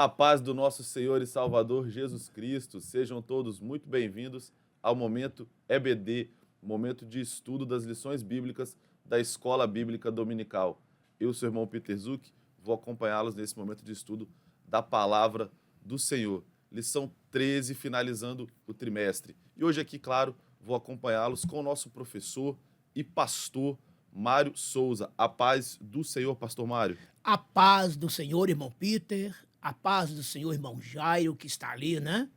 A paz do nosso Senhor e Salvador Jesus Cristo. Sejam todos muito bem-vindos ao Momento EBD, momento de estudo das lições bíblicas da Escola Bíblica Dominical. Eu, seu irmão Peter Zuck, vou acompanhá-los nesse momento de estudo da Palavra do Senhor. Lição 13, finalizando o trimestre. E hoje aqui, claro, vou acompanhá-los com o nosso professor e pastor Mário Souza. A paz do Senhor, pastor Mário. A paz do Senhor, irmão Peter, a paz do Senhor, irmão Jairo, que está ali, né?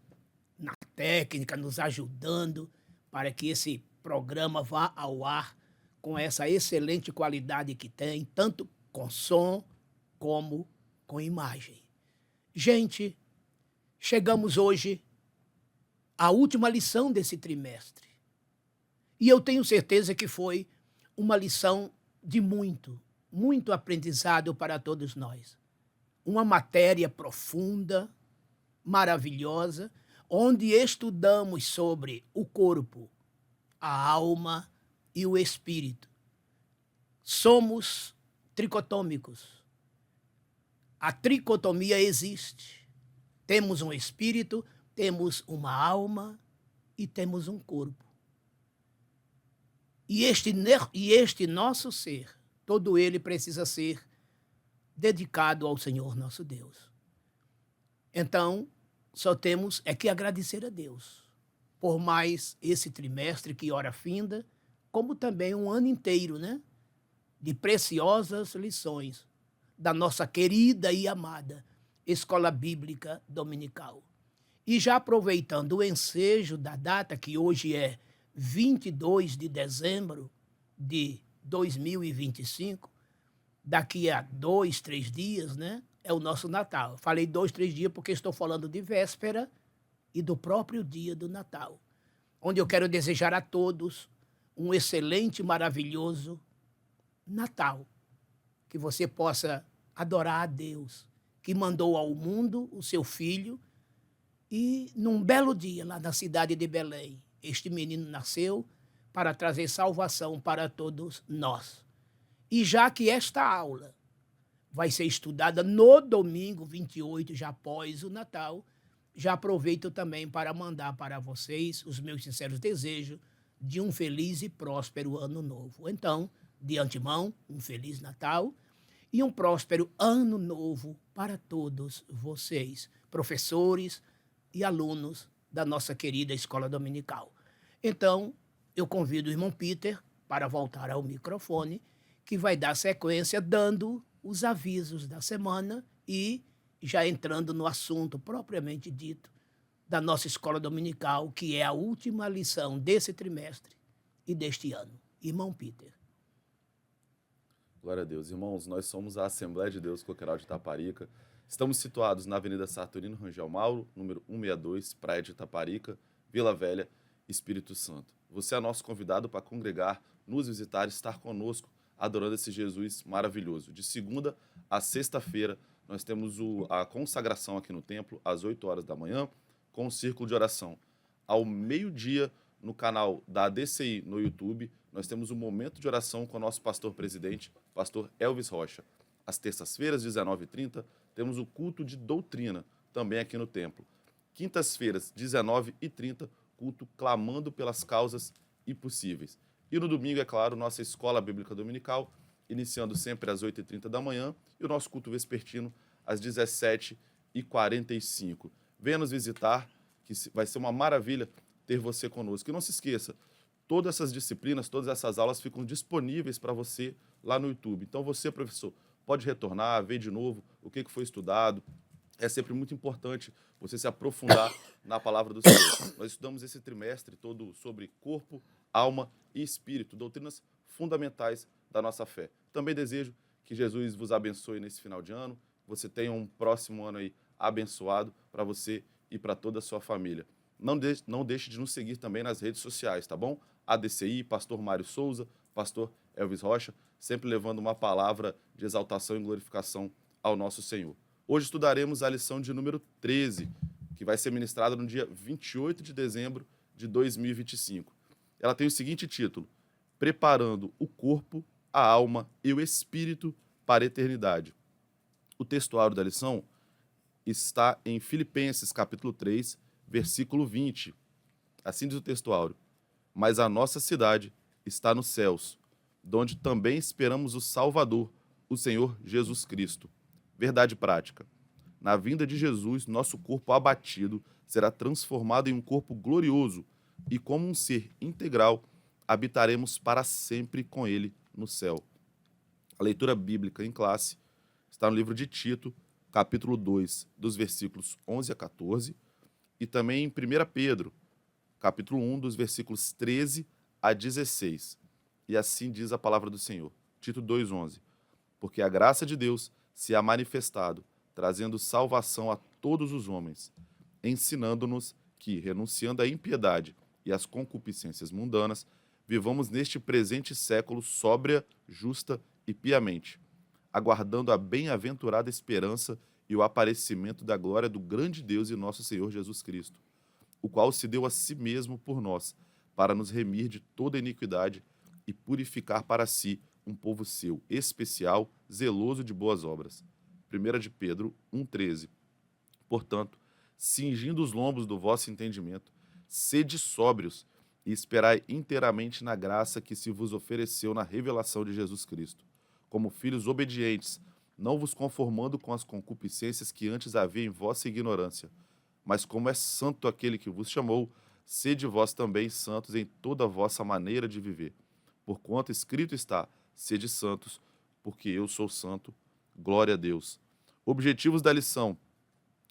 Na técnica, nos ajudando para que esse programa vá ao ar com essa excelente qualidade que tem, tanto com som como com imagem. Gente, chegamos hoje à última lição desse trimestre. E eu tenho certeza que foi uma lição de muito aprendizado para todos nós. Uma matéria profunda, maravilhosa, onde estudamos sobre o corpo, a alma e o espírito. Somos tricotômicos. A tricotomia existe. Temos um espírito, temos uma alma e temos um corpo. E este nosso ser, todo ele precisa ser dedicado ao Senhor nosso Deus. Então, só temos que agradecer a Deus por mais esse trimestre que ora finda, como também um ano inteiro, né? De preciosas lições da nossa querida e amada Escola Bíblica Dominical. E já aproveitando o ensejo da data, que hoje é 22 de dezembro de 2025, daqui a 2, 3 dias, né? É o nosso Natal. Falei 2, 3 dias porque estou falando de véspera e do próprio dia do Natal, onde eu quero desejar a todos um excelente, maravilhoso Natal. Que você possa adorar a Deus, que mandou ao mundo o seu Filho, e num belo dia, lá na cidade de Belém, este menino nasceu para trazer salvação para todos nós. E já que esta aula vai ser estudada no domingo 28, já após o Natal, já aproveito também para mandar para vocês os meus sinceros desejos de um feliz e próspero ano novo. Então, de antemão, um feliz Natal e um próspero ano novo para todos vocês, professores e alunos da nossa querida Escola Dominical. Então, eu convido o irmão Peter para voltar ao microfone, que vai dar sequência dando os avisos da semana e já entrando no assunto propriamente dito da nossa escola dominical, que é a última lição desse trimestre e deste ano. Irmão Peter. Glória a Deus. Irmãos, nós somos a Assembleia de Deus Coqueiral de Itaparica. Estamos situados na Avenida Saturnino Rangel Mauro, número 162, Praia de Itaparica, Vila Velha, Espírito Santo. Você é nosso convidado para congregar, nos visitar, estar conosco, adorando esse Jesus maravilhoso. De segunda a sexta-feira, nós temos a consagração aqui no templo, às 8 horas da manhã, com o círculo de oração. Ao meio-dia, no canal da ADCI no YouTube, nós temos um momento de oração com o nosso pastor-presidente, pastor Elvis Rocha. Às terças-feiras, 19h30, temos o culto de doutrina, também aqui no templo. Quintas-feiras, 19h30, culto clamando pelas causas impossíveis. E no domingo, é claro, nossa Escola Bíblica Dominical, iniciando sempre às 8h30 da manhã, e o nosso culto vespertino às 17h45. Venha nos visitar, que vai ser uma maravilha ter você conosco. E não se esqueça, todas essas disciplinas, todas essas aulas ficam disponíveis para você lá no YouTube. Então você, professor, pode retornar, ver de novo o que foi estudado. É sempre muito importante você se aprofundar na palavra do Senhor. Nós estudamos esse trimestre todo sobre corpo, alma e espírito, doutrinas fundamentais da nossa fé. Também desejo que Jesus vos abençoe nesse final de ano, você tenha um próximo ano aí abençoado para você e para toda a sua família. Não deixe de nos seguir também nas redes sociais, tá bom? ADCI, Pastor Mário Souza, Pastor Elvis Rocha, sempre levando uma palavra de exaltação e glorificação ao nosso Senhor. Hoje estudaremos a lição de número 13, que vai ser ministrada no dia 28 de dezembro de 2025. Ela tem o seguinte título: Preparando o corpo, a alma e o espírito para a eternidade. O textuário da lição está em Filipenses, capítulo 3, versículo 20. Assim diz o texto áureo: mas a nossa cidade está nos céus, donde também esperamos o Salvador, o Senhor Jesus Cristo. Verdade prática. Na vinda de Jesus, nosso corpo abatido será transformado em um corpo glorioso e, como um ser integral, habitaremos para sempre com ele no céu. A leitura bíblica em classe está no livro de Tito, capítulo 2, dos versículos 11 a 14, e também em 1 Pedro, capítulo 1, dos versículos 13 a 16. E assim diz a palavra do Senhor. Tito 2:11. Porque a graça de Deus se ha manifestado, trazendo salvação a todos os homens, ensinando-nos que, renunciando à impiedade e às concupiscências mundanas, vivamos neste presente século sóbria, justa e piamente, aguardando a bem-aventurada esperança e o aparecimento da glória do grande Deus e nosso Senhor Jesus Cristo, o qual se deu a si mesmo por nós, para nos remir de toda iniquidade e purificar para si um povo seu, especial, zeloso de boas obras. 1 de Pedro 1,13. Portanto, cingindo os lombos do vosso entendimento, sede sóbrios e esperai inteiramente na graça que se vos ofereceu na revelação de Jesus Cristo. Como filhos obedientes, não vos conformando com as concupiscências que antes havia em vossa ignorância, mas como é santo aquele que vos chamou, sede vós também santos em toda a vossa maneira de viver. Porquanto escrito está: sede santos, porque eu sou santo. Glória a Deus. Objetivos da lição.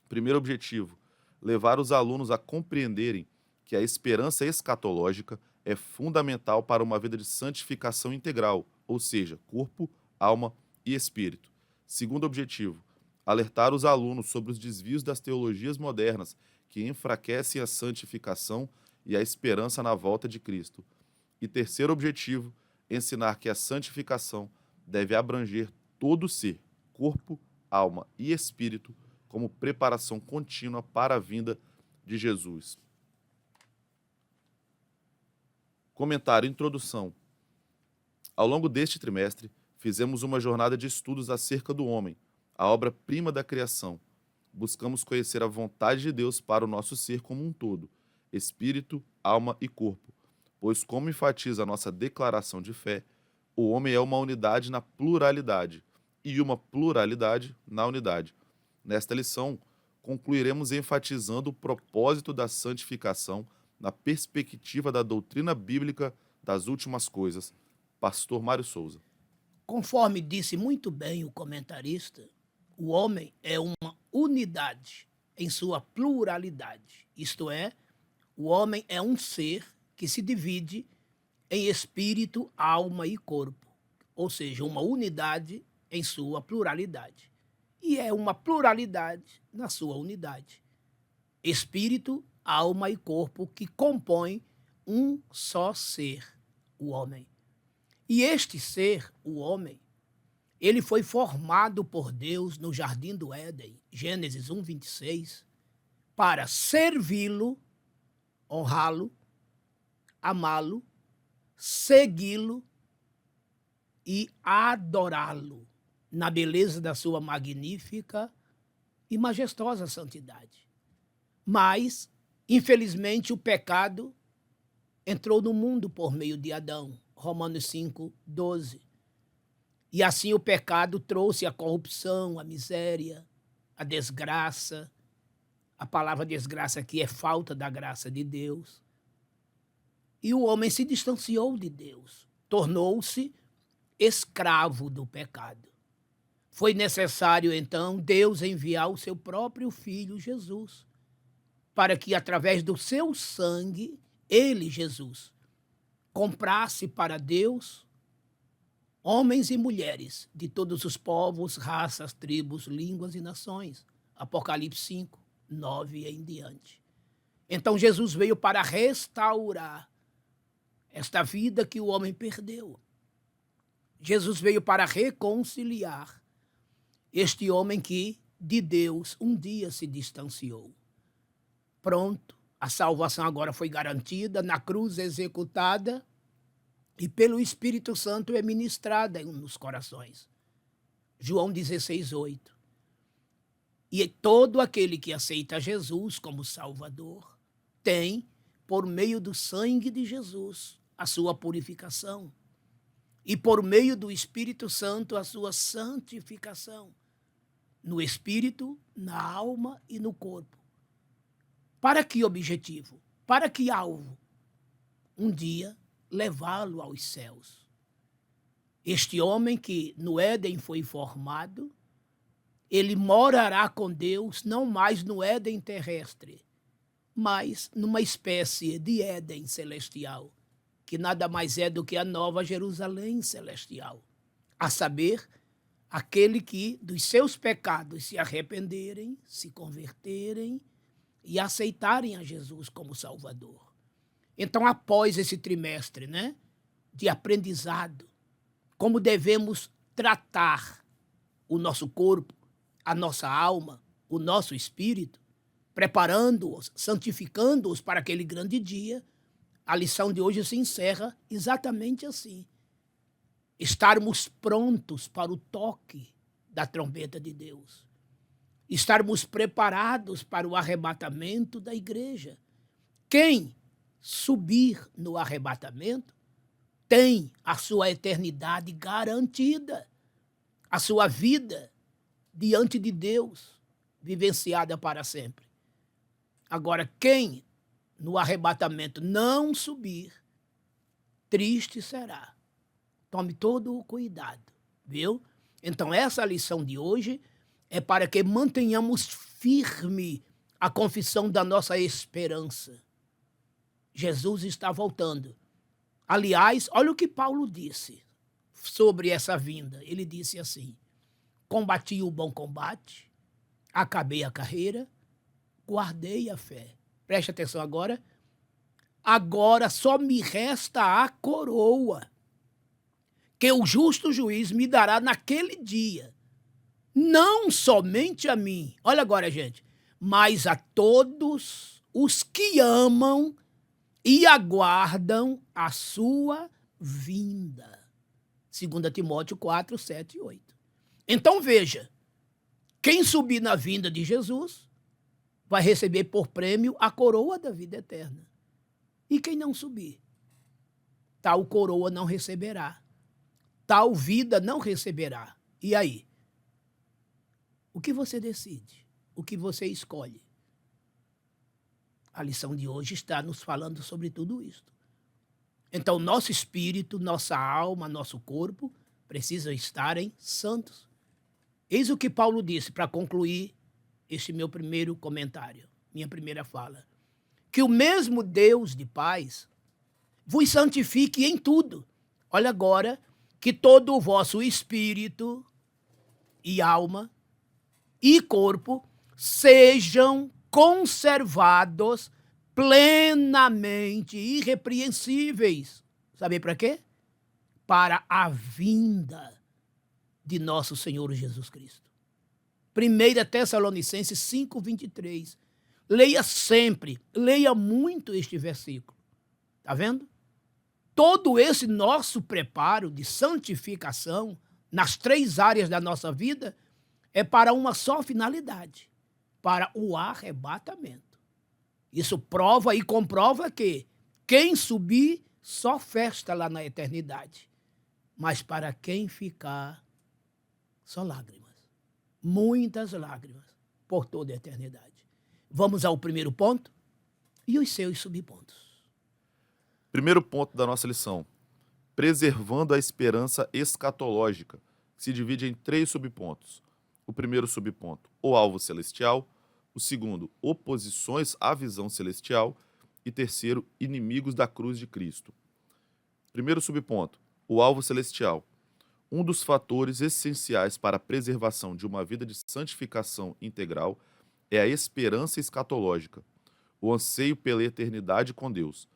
Primeiro objetivo: levar os alunos a compreenderem que a esperança escatológica é fundamental para uma vida de santificação integral, ou seja, corpo, alma e espírito. Segundo objetivo: alertar os alunos sobre os desvios das teologias modernas que enfraquecem a santificação e a esperança na volta de Cristo. E terceiro objetivo: ensinar que a santificação deve abranger todo o ser, corpo, alma e espírito, como preparação contínua para a vinda de Jesus. Comentário, introdução. Ao longo deste trimestre, fizemos uma jornada de estudos acerca do homem, a obra-prima da criação. Buscamos conhecer a vontade de Deus para o nosso ser como um todo, espírito, alma e corpo, pois, como enfatiza a nossa declaração de fé, o homem é uma unidade na pluralidade e uma pluralidade na unidade. Nesta lição, concluiremos enfatizando o propósito da santificação na perspectiva da doutrina bíblica das últimas coisas. Pastor Mário Souza. Conforme disse muito bem o comentarista, o homem é uma unidade em sua pluralidade. Isto é, o homem é um ser que se divide em espírito, alma e corpo, ou seja, uma unidade em sua pluralidade. E é uma pluralidade na sua unidade. Espírito, alma e corpo que compõem um só ser, o homem. E este ser, o homem, ele foi formado por Deus no Jardim do Éden, Gênesis 1:26, para servi-lo, honrá-lo, amá-lo, segui-lo e adorá-lo na beleza da sua magnífica e majestosa santidade. Mas, infelizmente, o pecado entrou no mundo por meio de Adão, Romanos 5:12. E assim o pecado trouxe a corrupção, a miséria, a desgraça. A palavra desgraça aqui é falta da graça de Deus. E o homem se distanciou de Deus, tornou-se escravo do pecado. Foi necessário, então, Deus enviar o seu próprio Filho, Jesus, para que, através do seu sangue, ele, Jesus, comprasse para Deus homens e mulheres de todos os povos, raças, tribos, línguas e nações. Apocalipse 5:9 em diante. Então Jesus veio para restaurar esta vida que o homem perdeu. Jesus veio para reconciliar este homem que de Deus um dia se distanciou. Pronto, a salvação agora foi garantida, na cruz executada e pelo Espírito Santo é ministrada nos corações. João 16:8. E todo aquele que aceita Jesus como Salvador tem, por meio do sangue de Jesus, a sua purificação. E por meio do Espírito Santo, a sua santificação. No espírito, na alma e no corpo. Para que objetivo? Para que alvo? Um dia, levá-lo aos céus. Este homem que no Éden foi formado, ele morará com Deus não mais no Éden terrestre, mas numa espécie de Éden celestial, que nada mais é do que a nova Jerusalém celestial. A saber, aquele que dos seus pecados se arrependerem, se converterem e aceitarem a Jesus como Salvador. Então, após esse trimestre, de aprendizado, como devemos tratar o nosso corpo, a nossa alma, o nosso espírito, preparando-os, santificando-os para aquele grande dia, a lição de hoje se encerra exatamente assim. Estarmos prontos para o toque da trombeta de Deus. Estarmos preparados para o arrebatamento da igreja. Quem subir no arrebatamento tem a sua eternidade garantida, a sua vida diante de Deus, vivenciada para sempre. Agora, quem no arrebatamento não subir, triste será. Tome todo o cuidado, viu? Então, essa lição de hoje é para que mantenhamos firme a confissão da nossa esperança. Jesus está voltando. Aliás, olha o que Paulo disse sobre essa vinda. Ele disse assim: combati o bom combate, acabei a carreira, guardei a fé. Preste atenção agora. Agora só me resta a coroa, que o justo juiz me dará naquele dia. Não somente a mim, olha agora, gente, mas a todos os que amam e aguardam a sua vinda. 2 Timóteo 4, 7 e 8. Então veja, quem subir na vinda de Jesus vai receber por prêmio a coroa da vida eterna. E quem não subir, tal coroa não receberá, tal vida não receberá. E aí? O que você decide? O que você escolhe? A lição de hoje está nos falando sobre tudo isto. Então, nosso espírito, nossa alma, nosso corpo precisam estarem santos. Eis o que Paulo disse para concluir este meu primeiro comentário, minha primeira fala. Que o mesmo Deus de paz vos santifique em tudo. Olha agora, que todo o vosso espírito e alma e corpo sejam conservados plenamente irrepreensíveis. Sabe para quê? Para a vinda de nosso Senhor Jesus Cristo. 1 Tessalonicenses 5:23. Leia sempre, leia muito este versículo. Está vendo? Todo esse nosso preparo de santificação nas 3 áreas da nossa vida é para uma só finalidade, para o arrebatamento. Isso prova e comprova que quem subir só festa lá na eternidade, mas para quem ficar, só lágrimas, muitas lágrimas por toda a eternidade. Vamos ao primeiro ponto e os seus subpontos. Primeiro ponto da nossa lição: preservando a esperança escatológica, que se divide em 3 subpontos. O primeiro subponto, o alvo celestial. O segundo, oposições à visão celestial. E terceiro, inimigos da cruz de Cristo. Primeiro subponto, o alvo celestial. Um dos fatores essenciais para a preservação de uma vida de santificação integral é a esperança escatológica, o anseio pela eternidade com Deus.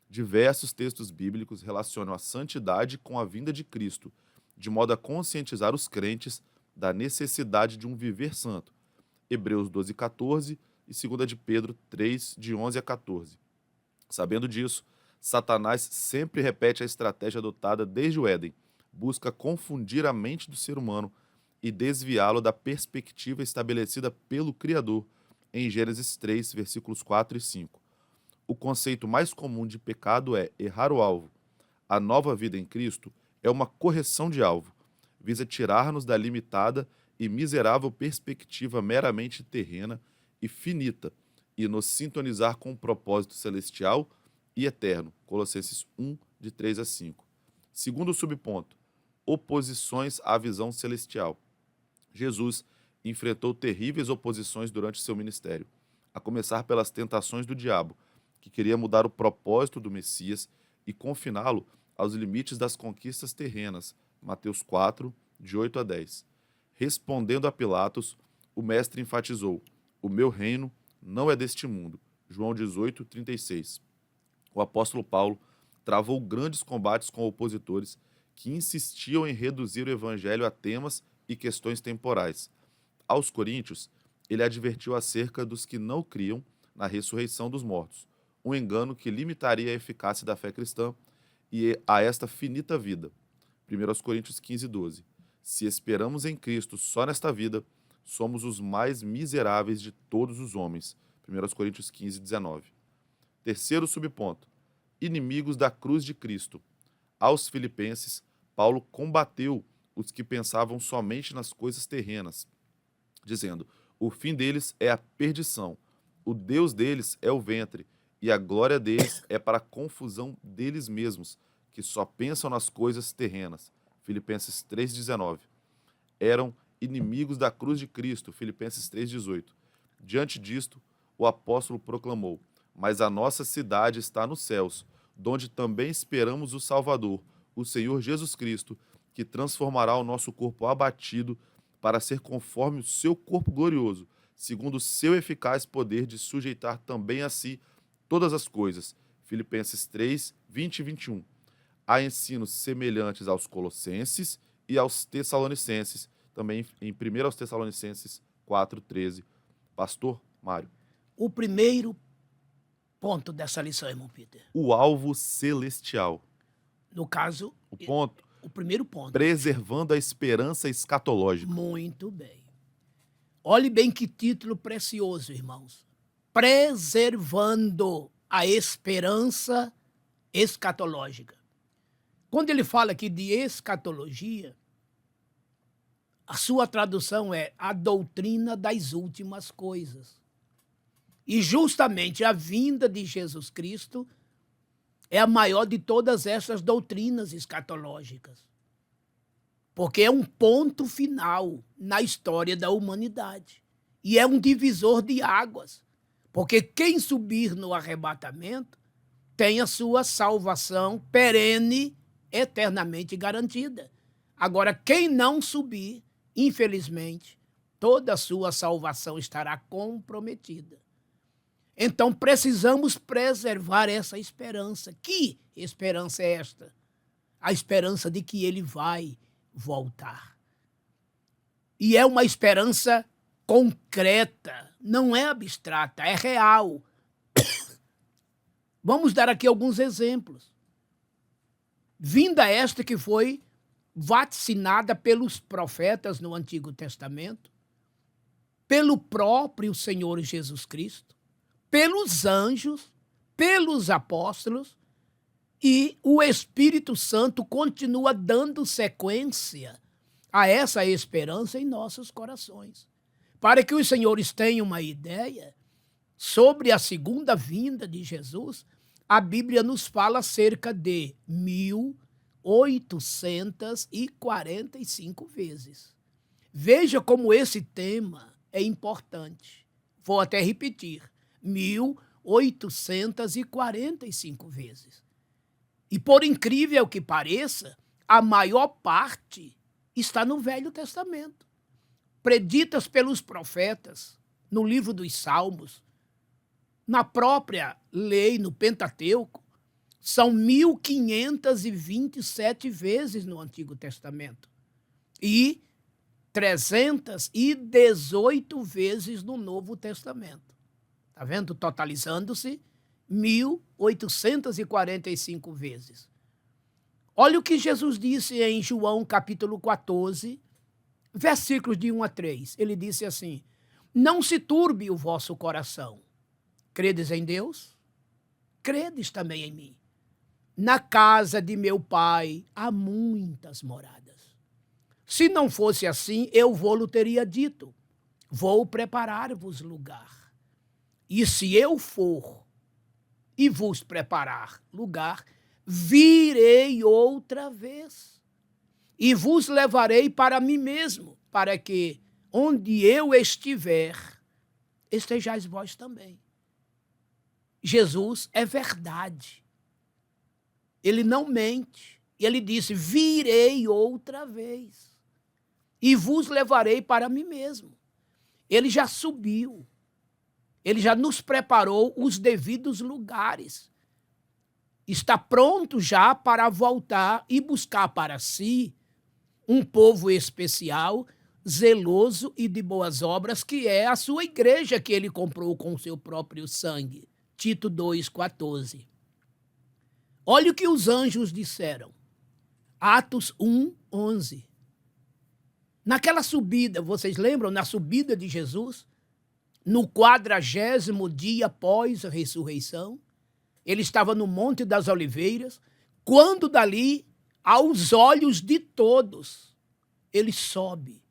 Diversos textos bíblicos relacionam a santidade com a vinda de Cristo, de modo a conscientizar os crentes da necessidade de um viver santo. Hebreus 12:14 e 2 de Pedro 3, de 11 a 14. Sabendo disso, Satanás sempre repete a estratégia adotada desde o Éden. Busca confundir a mente do ser humano e desviá-lo da perspectiva estabelecida pelo Criador em Gênesis 3, versículos 4 e 5. O conceito mais comum de pecado é errar o alvo. A nova vida em Cristo é uma correção de alvo, visa tirar-nos da limitada e miserável perspectiva meramente terrena e finita e nos sintonizar com o propósito celestial e eterno. Colossenses 1, de 3 a 5. Segundo subponto, oposições à visão celestial. Jesus enfrentou terríveis oposições durante seu ministério, a começar pelas tentações do diabo, que queria mudar o propósito do Messias e confiná-lo aos limites das conquistas terrenas. Mateus 4, de 8 a 10. Respondendo a Pilatos, o mestre enfatizou: o meu reino não é deste mundo. João 18, 36. O apóstolo Paulo travou grandes combates com opositores que insistiam em reduzir o evangelho a temas e questões temporais. Aos coríntios, ele advertiu acerca dos que não criam na ressurreição dos mortos, um engano que limitaria a eficácia da fé cristã e a esta finita vida. 1 Coríntios 15, 12. Se esperamos em Cristo só nesta vida, somos os mais miseráveis de todos os homens. 1 Coríntios 15, 19. Terceiro subponto, inimigos da cruz de Cristo. Aos filipenses, Paulo combateu os que pensavam somente nas coisas terrenas, dizendo: o fim deles é a perdição, o Deus deles é o ventre, e a glória deles é para a confusão deles mesmos, que só pensam nas coisas terrenas. Filipenses 3,19. Eram inimigos da cruz de Cristo. Filipenses 3,18. Diante disto, o apóstolo proclamou: mas a nossa cidade está nos céus, donde também esperamos o Salvador, o Senhor Jesus Cristo, que transformará o nosso corpo abatido para ser conforme o seu corpo glorioso, segundo o seu eficaz poder de sujeitar também a si todas as coisas. Filipenses 3, 20 e 21. Há ensinos semelhantes aos Colossenses e aos Tessalonicenses, também em 1 aos Tessalonicenses 4, 13. Pastor Mário. O primeiro ponto dessa lição, irmão Peter. O alvo celestial. No caso, o primeiro ponto. Preservando a esperança escatológica. Muito bem. Olhe bem que título precioso, irmãos. Preservando a esperança escatológica. Quando ele fala aqui de escatologia, a sua tradução é a doutrina das últimas coisas. E justamente a vinda de Jesus Cristo é a maior de todas essas doutrinas escatológicas. Porque é um ponto final na história da humanidade. E é um divisor de águas. Porque quem subir no arrebatamento tem a sua salvação perene, eternamente garantida. Agora, quem não subir, infelizmente, toda a sua salvação estará comprometida. Então, precisamos preservar essa esperança. Que esperança é esta? A esperança de que ele vai voltar. E é uma esperança concreta, não é abstrata, é real. Vamos dar aqui alguns exemplos. Vinda esta que foi vaticinada pelos profetas no Antigo Testamento, pelo próprio Senhor Jesus Cristo, pelos anjos, pelos apóstolos, e o Espírito Santo continua dando sequência a essa esperança em nossos corações. Para que os senhores tenham uma ideia sobre a segunda vinda de Jesus, a Bíblia nos fala cerca de 1845 vezes. Veja como esse tema é importante. Vou até repetir, 1845 vezes. E por incrível que pareça, a maior parte está no Velho Testamento. Preditas pelos profetas, no livro dos Salmos, na própria lei, no Pentateuco, são 1527 vezes no Antigo Testamento e 318 vezes no Novo Testamento. Está vendo? Totalizando-se 1845 vezes. Olha o que Jesus disse em João capítulo 14, versículos de 1 a 3. Ele disse assim: não se turbe o vosso coração. Credes em Deus? Credes também em mim. Na casa de meu pai há muitas moradas. Se não fosse assim, eu vou-lo teria dito: vou preparar-vos lugar. E se eu for e vos preparar lugar, virei outra vez e vos levarei para mim mesmo, para que, onde eu estiver, estejais vós também. Jesus é verdade. Ele não mente. Ele disse: virei outra vez e vos levarei para mim mesmo. Ele já subiu. Ele já nos preparou os devidos lugares. Está pronto já para voltar e buscar para si um povo especial, zeloso e de boas obras, que é a sua igreja que ele comprou com o seu próprio sangue. Tito 2,14. Olha o que os anjos disseram. Atos 1:11. Naquela subida, vocês lembram? Na subida de Jesus, no 40º dia após a ressurreição, ele estava no Monte das Oliveiras, quando dali, aos olhos de todos, ele sobe.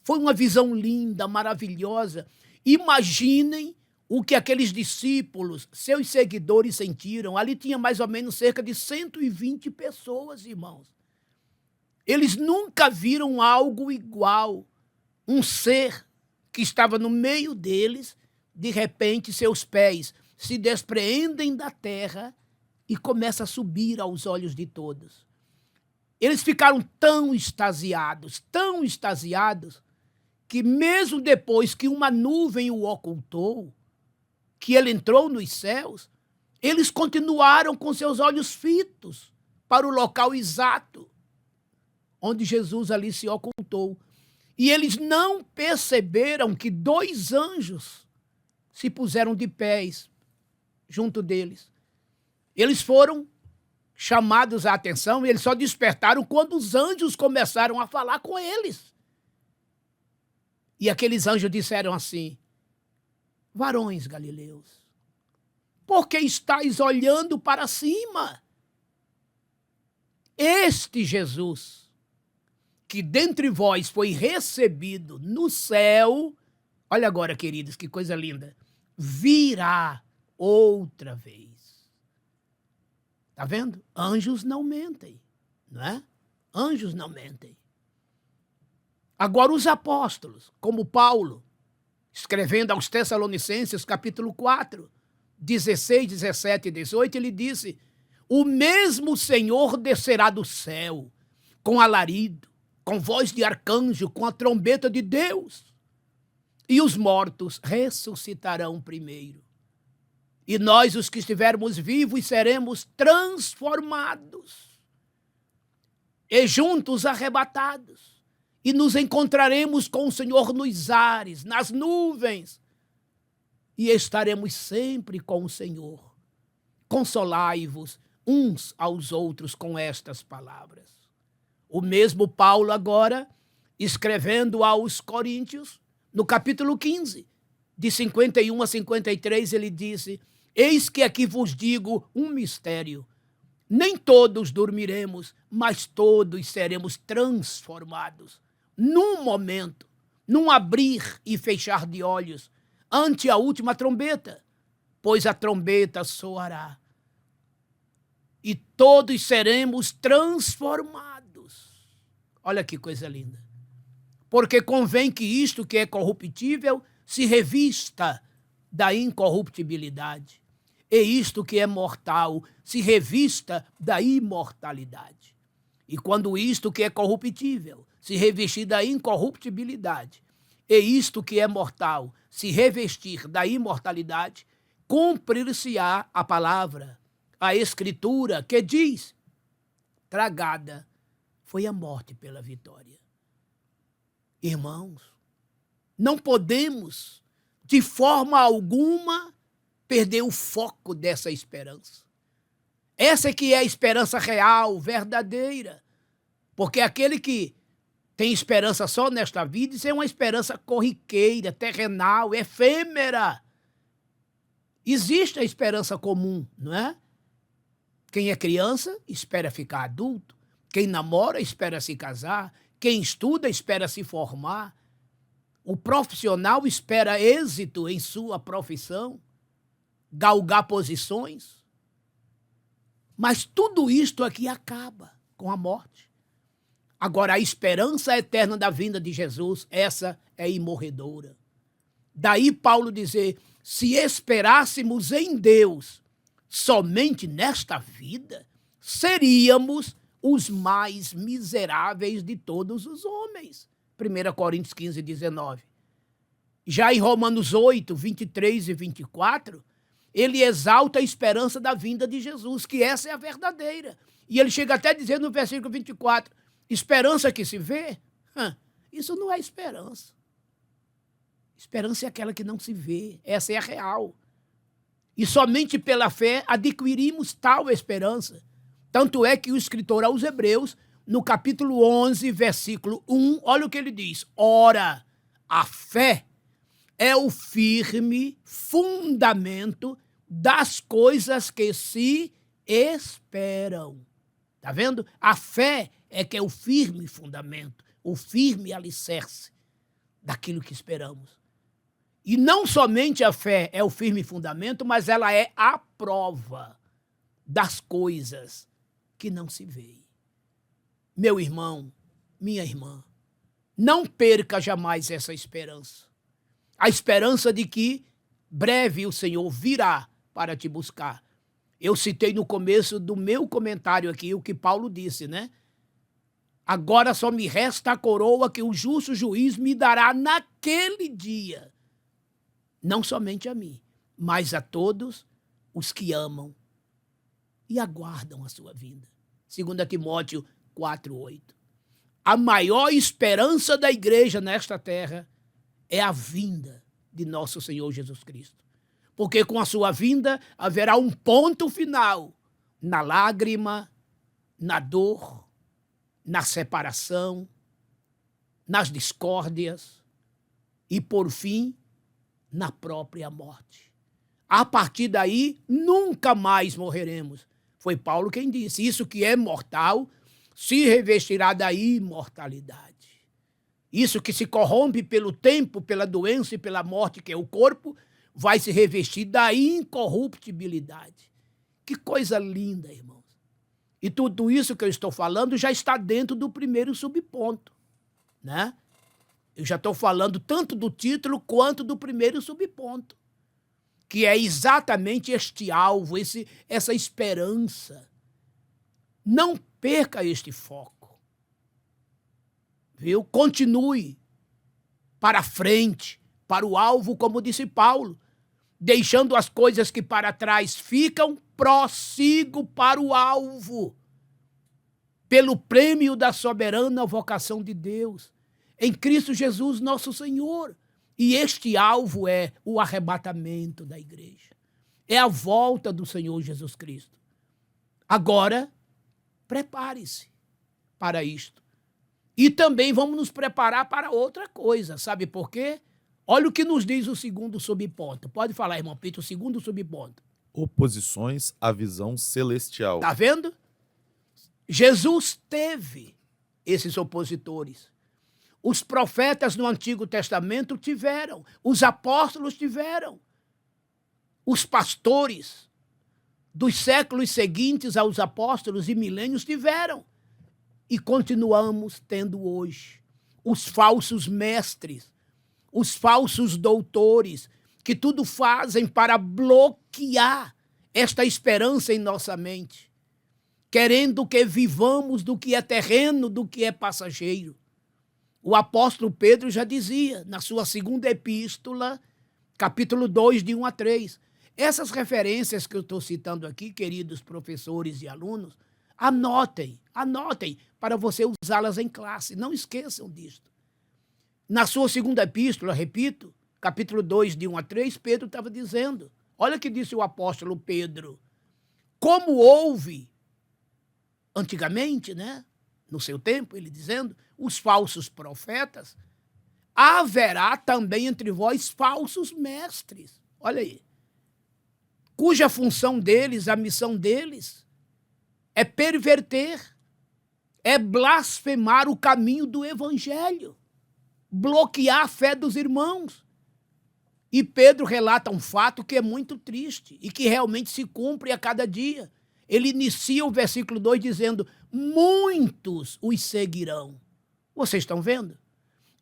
Foi uma visão linda, maravilhosa. Imaginem o que aqueles discípulos, seus seguidores, sentiram. Ali tinha mais ou menos cerca de 120 pessoas, irmãos. Eles nunca viram algo igual. Um ser que estava no meio deles, de repente seus pés se despreendem da terra e começam a subir aos olhos de todos. Eles ficaram tão extasiados, que mesmo depois que uma nuvem o ocultou, que ele entrou nos céus, eles continuaram com seus olhos fitos para o local exato onde Jesus ali se ocultou. E eles não perceberam que 2 anjos se puseram de pés junto deles. Eles foram chamados a atenção e eles só despertaram quando os anjos começaram a falar com eles. E aqueles anjos disseram assim: varões galileus, por que estáis olhando para cima? Este Jesus, que dentre vós foi recebido no céu, olha agora, queridos, que coisa linda, virá outra vez. Está vendo? Anjos não mentem, não é? Anjos não mentem. Agora os apóstolos, como Paulo, escrevendo aos Tessalonicenses, capítulo 4, 16, 17 e 18, ele disse: o mesmo Senhor descerá do céu, com alarido, com voz de arcanjo, com a trombeta de Deus, e os mortos ressuscitarão primeiro. E nós, os que estivermos vivos, seremos transformados, e juntos arrebatados, e nos encontraremos com o Senhor nos ares, nas nuvens, e estaremos sempre com o Senhor. Consolai-vos uns aos outros com estas palavras. O mesmo Paulo agora, escrevendo aos Coríntios, no capítulo 15, de 51 a 53, ele disse: eis que aqui vos digo um mistério. Nem todos dormiremos, mas todos seremos transformados. Num momento, num abrir e fechar de olhos, ante a última trombeta, pois a trombeta soará. E todos seremos transformados. Olha que coisa linda. Porque convém que isto que é corruptível se revista da incorruptibilidade, e isto que é mortal se revista da imortalidade. E quando isto que é corruptível se revestir da incorruptibilidade, e isto que é mortal se revestir da imortalidade, cumprir-se-á a palavra, a escritura que diz: tragada foi a morte pela vitória. Irmãos, não podemos, de forma alguma, perder o foco dessa esperança. Essa que é a esperança real, verdadeira. Porque aquele que tem esperança só nesta vida, isso é uma esperança corriqueira, terrenal, efêmera. Existe a esperança comum, não é? Quem é criança espera ficar adulto, quem namora espera se casar, quem estuda espera se formar, o profissional espera êxito em sua profissão, galgar posições. Mas tudo isto aqui acaba com a morte. Agora, a esperança eterna da vinda de Jesus, essa é imorredora. Daí Paulo dizer, se esperássemos em Deus somente nesta vida, seríamos os mais miseráveis de todos os homens. 1 Coríntios 15, 19. Já em Romanos 8, 23 e 24, ele exalta a esperança da vinda de Jesus, que essa é a verdadeira. E ele chega até a dizer no versículo 24, esperança que se vê? Isso não é esperança. Esperança é aquela que não se vê, essa é a real. E somente pela fé adquirimos tal esperança. Tanto é que o escritor aos Hebreus, no capítulo 11, versículo 1, olha o que ele diz. Ora, a fé é o firme fundamento das coisas que se esperam. Tá vendo? A fé é que é o firme fundamento, o firme alicerce daquilo que esperamos. E não somente a fé é o firme fundamento, mas ela é a prova das coisas que não se veem. Meu irmão, minha irmã, não perca jamais essa esperança. A esperança de que breve o Senhor virá para te buscar. Eu citei no começo do meu comentário aqui o que Paulo disse, né? Agora só me resta a coroa que o justo juiz me dará naquele dia. Não somente a mim, mas a todos os que amam e aguardam a sua vinda. 2 Timóteo 4:8. A maior esperança da igreja nesta terra é a vinda de nosso Senhor Jesus Cristo. Porque com a sua vinda haverá um ponto final na lágrima, na dor, na separação, nas discórdias e, por fim, na própria morte. A partir daí, nunca mais morreremos. Foi Paulo quem disse, isso que é mortal se revestirá da imortalidade. Isso que se corrompe pelo tempo, pela doença e pela morte, que é o corpo, vai se revestir da incorruptibilidade. Que coisa linda, irmãos. E tudo isso que eu estou falando já está dentro do primeiro subponto, né? Eu já estou falando tanto do título quanto do primeiro subponto, que é exatamente este alvo, essa esperança. Não perca este foco. Viu? Continue para frente, para o alvo, como disse Paulo, deixando as coisas que para trás ficam, prossigo para o alvo, pelo prêmio da soberana vocação de Deus, em Cristo Jesus, nosso Senhor. E este alvo é o arrebatamento da igreja. É a volta do Senhor Jesus Cristo. Agora, prepare-se para isto. E também vamos nos preparar para outra coisa. Sabe por quê? Olha o que nos diz o segundo subponto. Pode falar, irmão Pito, o segundo subponto. Oposições à visão celestial. Está vendo? Jesus teve esses opositores. Os profetas no Antigo Testamento tiveram, os apóstolos tiveram, os pastores dos séculos seguintes aos apóstolos e milênios tiveram. E continuamos tendo hoje os falsos mestres, os falsos doutores, que tudo fazem para bloquear esta esperança em nossa mente, querendo que vivamos do que é terreno, do que é passageiro. O apóstolo Pedro já dizia, na sua segunda epístola, capítulo 2, de 1 a 3. Essas referências que eu estou citando aqui, queridos professores e alunos, anotem para você usá-las em classe. Não esqueçam disto. Na sua segunda epístola, repito, capítulo 2, de 1 a 3, Pedro estava dizendo, olha o que disse o apóstolo Pedro, como houve antigamente, né? No seu tempo, ele dizendo, os falsos profetas, haverá também entre vós falsos mestres. Olha aí. Cuja função deles, a missão deles, é perverter, é blasfemar o caminho do evangelho, bloquear a fé dos irmãos. E Pedro relata um fato que é muito triste e que realmente se cumpre a cada dia. Ele inicia o versículo 2 dizendo: muitos os seguirão. Vocês estão vendo?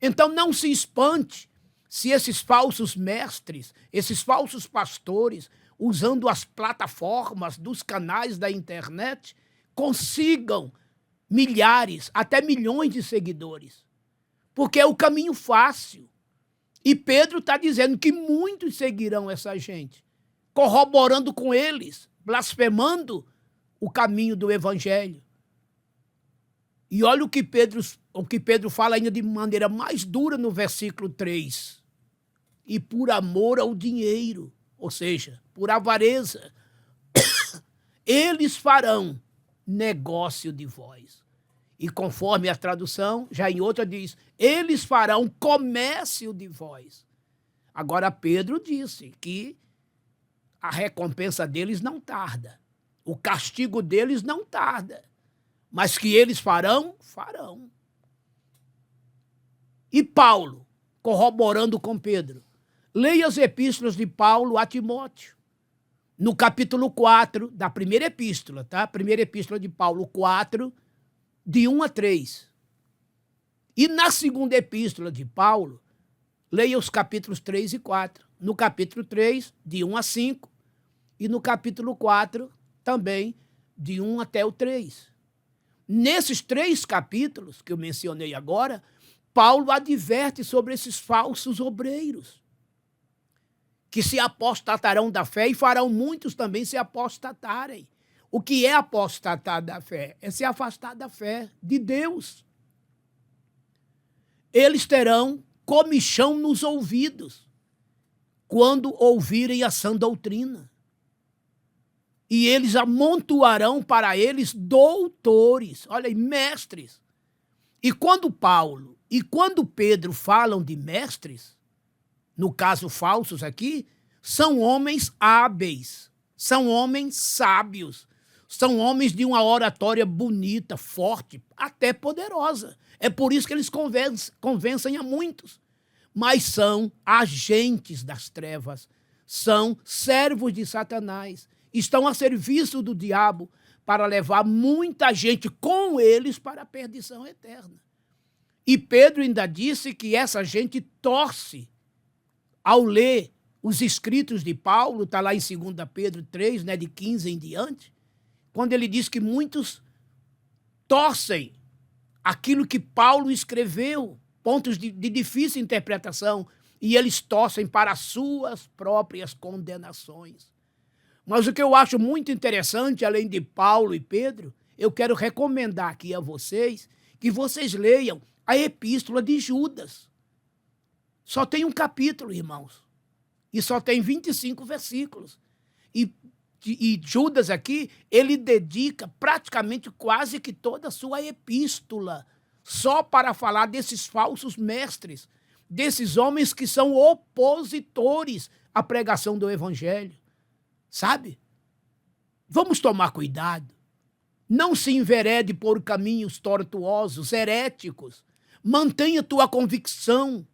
Então não se espante se esses falsos mestres, esses falsos pastores, usando as plataformas dos canais da internet, consigam milhares, até milhões de seguidores. Porque é o caminho fácil. E Pedro está dizendo que muitos seguirão essa gente, corroborando com eles, blasfemando o caminho do evangelho. E olha o que Pedro fala ainda de maneira mais dura no versículo 3. E por amor ao dinheiro, ou seja, por avareza, eles farão negócio de vós. E conforme a tradução, já em outra diz, eles farão comércio de vós. Agora Pedro disse que a recompensa deles não tarda, o castigo deles não tarda, mas que eles farão, farão. E Paulo, corroborando com Pedro, leia as epístolas de Paulo a Timóteo, no capítulo 4 da primeira epístola, tá? Primeira epístola de Paulo 4, de 1 a 3. E na segunda epístola de Paulo, leia os capítulos 3 e 4. No capítulo 3, de 1 a 5. E no capítulo 4, também, de 1 até o 3. Nesses 3 capítulos que eu mencionei agora, Paulo adverte sobre esses falsos obreiros, que se apostatarão da fé e farão muitos também se apostatarem. O que é apostatar da fé? É se afastar da fé de Deus. Eles terão comichão nos ouvidos quando ouvirem a sã doutrina. E eles amontoarão para eles doutores, olha aí, mestres. E quando Paulo e quando Pedro falam de mestres, no caso falsos aqui, são homens hábeis, são homens sábios, são homens de uma oratória bonita, forte, até poderosa. É por isso que eles convencem a muitos. Mas são agentes das trevas, são servos de Satanás, estão a serviço do diabo para levar muita gente com eles para a perdição eterna. E Pedro ainda disse que essa gente torce ao ler os escritos de Paulo, está lá em 2 Pedro 3, de 15 em diante, quando ele diz que muitos torcem aquilo que Paulo escreveu, pontos de difícil interpretação, e eles torcem para as suas próprias condenações. Mas o que eu acho muito interessante, além de Paulo e Pedro, eu quero recomendar aqui a vocês que vocês leiam a epístola de Judas. Só tem um capítulo, irmãos, e só tem 25 versículos. E Judas aqui, ele dedica praticamente quase que toda a sua epístola só para falar desses falsos mestres, desses homens que são opositores à pregação do evangelho. Sabe? Vamos tomar cuidado. Não se enverede por caminhos tortuosos, heréticos. Mantenha tua convicção.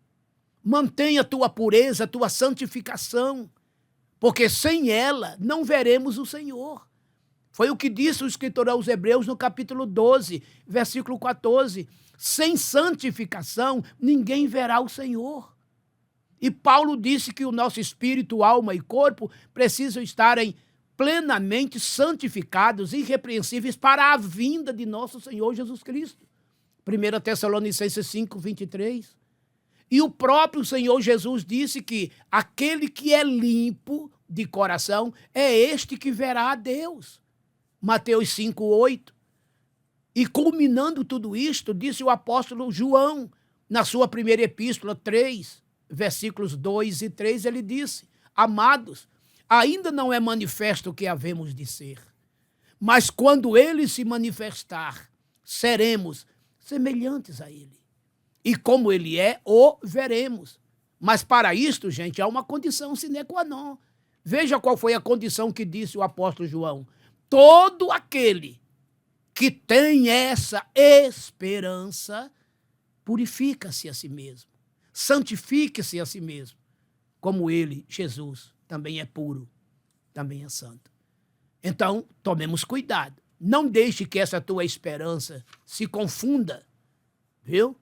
Mantenha tua pureza, tua santificação. Porque sem ela não veremos o Senhor. Foi o que disse o escritor aos Hebreus no capítulo 12, versículo 14. Sem santificação, ninguém verá o Senhor. E Paulo disse que o nosso espírito, alma e corpo precisam estarem plenamente santificados, irrepreensíveis para a vinda de nosso Senhor Jesus Cristo. 1 Tessalonicenses 5, 23. E o próprio Senhor Jesus disse que aquele que é limpo de coração é este que verá a Deus. Mateus 5, 8. E culminando tudo isto, disse o apóstolo João, na sua primeira epístola 3, versículos 2 e 3, ele disse: amados, ainda não é manifesto o que havemos de ser, mas quando ele se manifestar, seremos semelhantes a ele, e como ele é, o veremos. Mas para isto, gente, há uma condição sine qua non. Veja qual foi a condição que disse o apóstolo João. Todo aquele que tem essa esperança, purifica-se a si mesmo, santifique-se a si mesmo, como ele, Jesus, também é puro, também é santo. Então, tomemos cuidado. Não deixe que essa tua esperança se confunda, viu?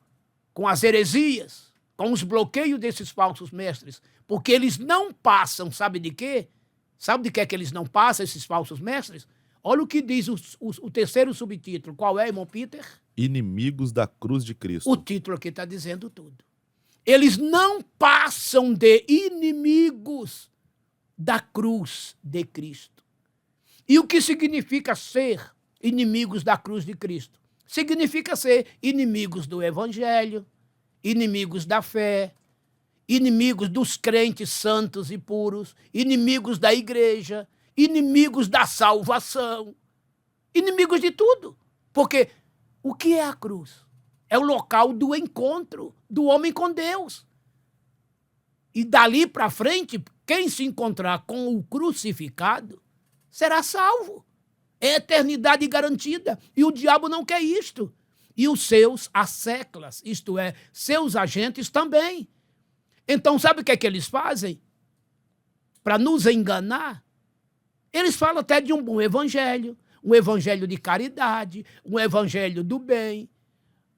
Com as heresias, com os bloqueios desses falsos mestres, porque eles não passam, sabe de quê? Sabe de que é que eles não passam, esses falsos mestres? Olha o que diz o terceiro subtítulo. Qual é, irmão Peter? Inimigos da cruz de Cristo. O título aqui está dizendo tudo. Eles não passam de inimigos da cruz de Cristo. E o que significa ser inimigos da cruz de Cristo? Significa ser inimigos do Evangelho, inimigos da fé, inimigos dos crentes santos e puros, inimigos da igreja, inimigos da salvação, inimigos de tudo. Porque o que é a cruz? É o local do encontro do homem com Deus. E dali para frente, quem se encontrar com o crucificado será salvo. É eternidade garantida. E o diabo não quer isto. E os seus asseclas, isto é, seus agentes também. Então, sabe o que é que eles fazem? Para nos enganar, eles falam até de um bom evangelho, um evangelho de caridade, um evangelho do bem,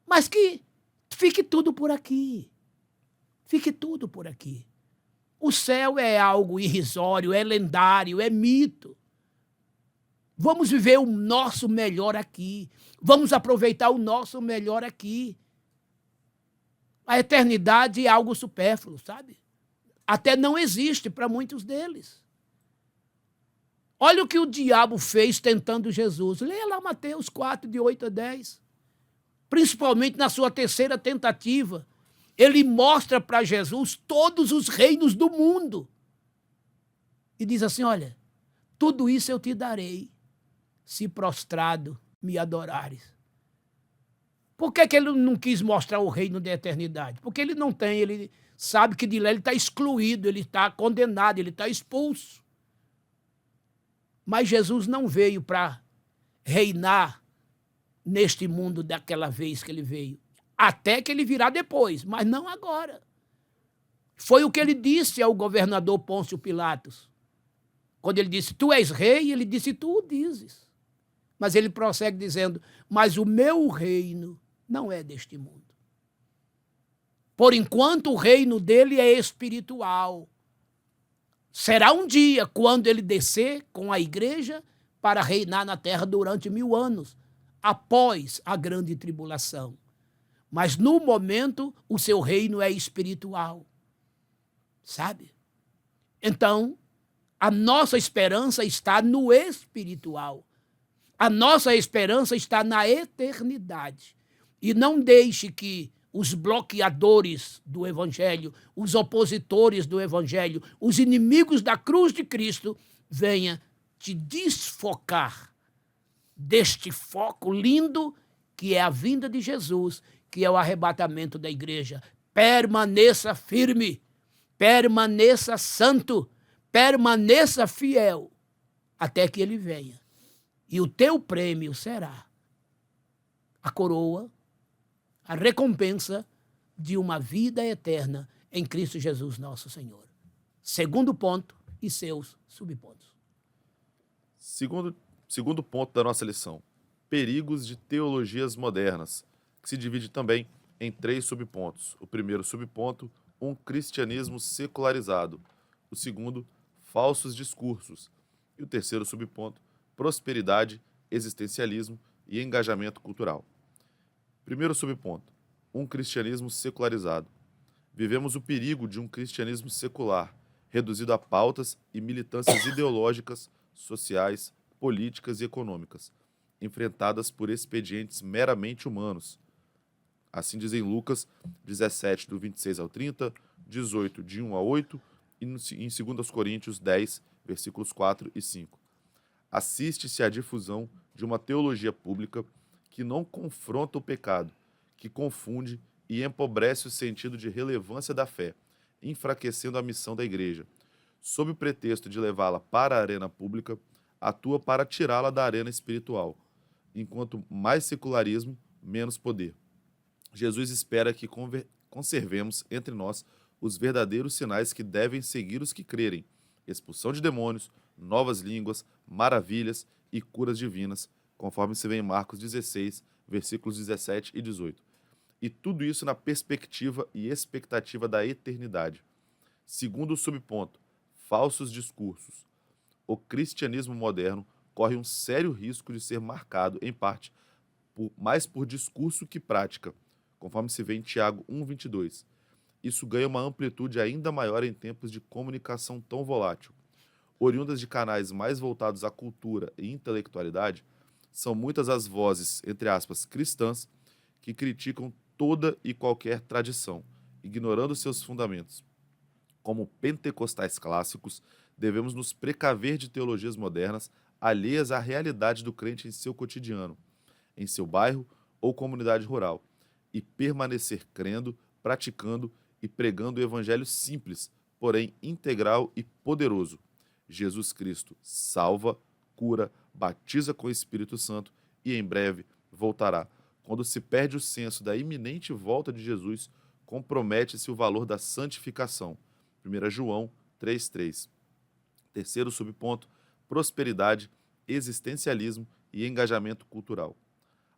mas que fique tudo por aqui. Fique tudo por aqui. O céu é algo irrisório, é lendário, é mito. Vamos viver o nosso melhor aqui. Vamos aproveitar o nosso melhor aqui. A eternidade é algo supérfluo, sabe? Até não existe para muitos deles. Olha o que o diabo fez tentando Jesus. Leia lá Mateus 4, de 8 a 10. Principalmente na sua terceira tentativa. Ele mostra para Jesus todos os reinos do mundo. E diz assim, olha, tudo isso eu te darei, se prostrado me adorares. Por que ele não quis mostrar o reino da eternidade? Porque ele não tem, ele sabe que de lá ele está excluído, ele está condenado, ele está expulso. Mas Jesus não veio para reinar neste mundo daquela vez que ele veio. Até que ele virá depois, mas não agora. Foi o que ele disse ao governador Pôncio Pilatos. Quando ele disse, tu és rei, ele disse, tu o dizes. Mas ele prossegue dizendo, mas o meu reino não é deste mundo. Por enquanto, o reino dele é espiritual. Será um dia, quando ele descer com a igreja para reinar na terra durante 1000 anos, após a grande tribulação. Mas, no momento, o seu reino é espiritual. Sabe? Então, a nossa esperança está no espiritual. A nossa esperança está na eternidade. E não deixe que os bloqueadores do Evangelho, os opositores do Evangelho, os inimigos da cruz de Cristo, venham te desfocar deste foco lindo que é a vinda de Jesus, que é o arrebatamento da igreja. Permaneça firme, permaneça santo, permaneça fiel, até que ele venha. E o teu prêmio será a coroa, a recompensa de uma vida eterna em Cristo Jesus, nosso Senhor. Segundo ponto e seus subpontos. Segundo ponto da nossa lição. Perigos de teologias modernas, que se divide também em 3 subpontos. O primeiro subponto, um cristianismo secularizado. O segundo, falsos discursos. E o terceiro subponto, prosperidade, existencialismo e engajamento cultural. Primeiro subponto, um cristianismo secularizado. Vivemos o perigo de um cristianismo secular, reduzido a pautas e militâncias ideológicas, sociais, políticas e econômicas, enfrentadas por expedientes meramente humanos. Assim dizem Lucas 17, do 26 ao 30, 18, de 1 a 8, e em 2 Coríntios 10, versículos 4 e 5. Assiste-se à difusão de uma teologia pública que não confronta o pecado, que confunde e empobrece o sentido de relevância da fé, enfraquecendo a missão da igreja. Sob o pretexto de levá-la para a arena pública, atua para tirá-la da arena espiritual. Enquanto mais secularismo, menos poder. Jesus espera que conservemos entre nós os verdadeiros sinais que devem seguir os que crerem: expulsão de demônios, novas línguas, maravilhas e curas divinas, conforme se vê em Marcos 16, versículos 17 e 18. E tudo isso na perspectiva e expectativa da eternidade. Segundo o subponto, falsos discursos. O cristianismo moderno corre um sério risco de ser marcado, em parte, mais por discurso que prática, conforme se vê em Tiago 1,22. Isso ganha uma amplitude ainda maior em tempos de comunicação tão volátil. Oriundas de canais mais voltados à cultura e intelectualidade, são muitas as vozes, entre aspas, cristãs, que criticam toda e qualquer tradição, ignorando seus fundamentos. Como pentecostais clássicos, devemos nos precaver de teologias modernas alheias à realidade do crente em seu cotidiano, em seu bairro ou comunidade rural, e permanecer crendo, praticando e pregando o evangelho simples, porém integral e poderoso. Jesus Cristo salva, cura, batiza com o Espírito Santo e em breve voltará. Quando se perde o senso da iminente volta de Jesus, compromete-se o valor da santificação. 1 João 3,3. Terceiro subponto, prosperidade, existencialismo e engajamento cultural.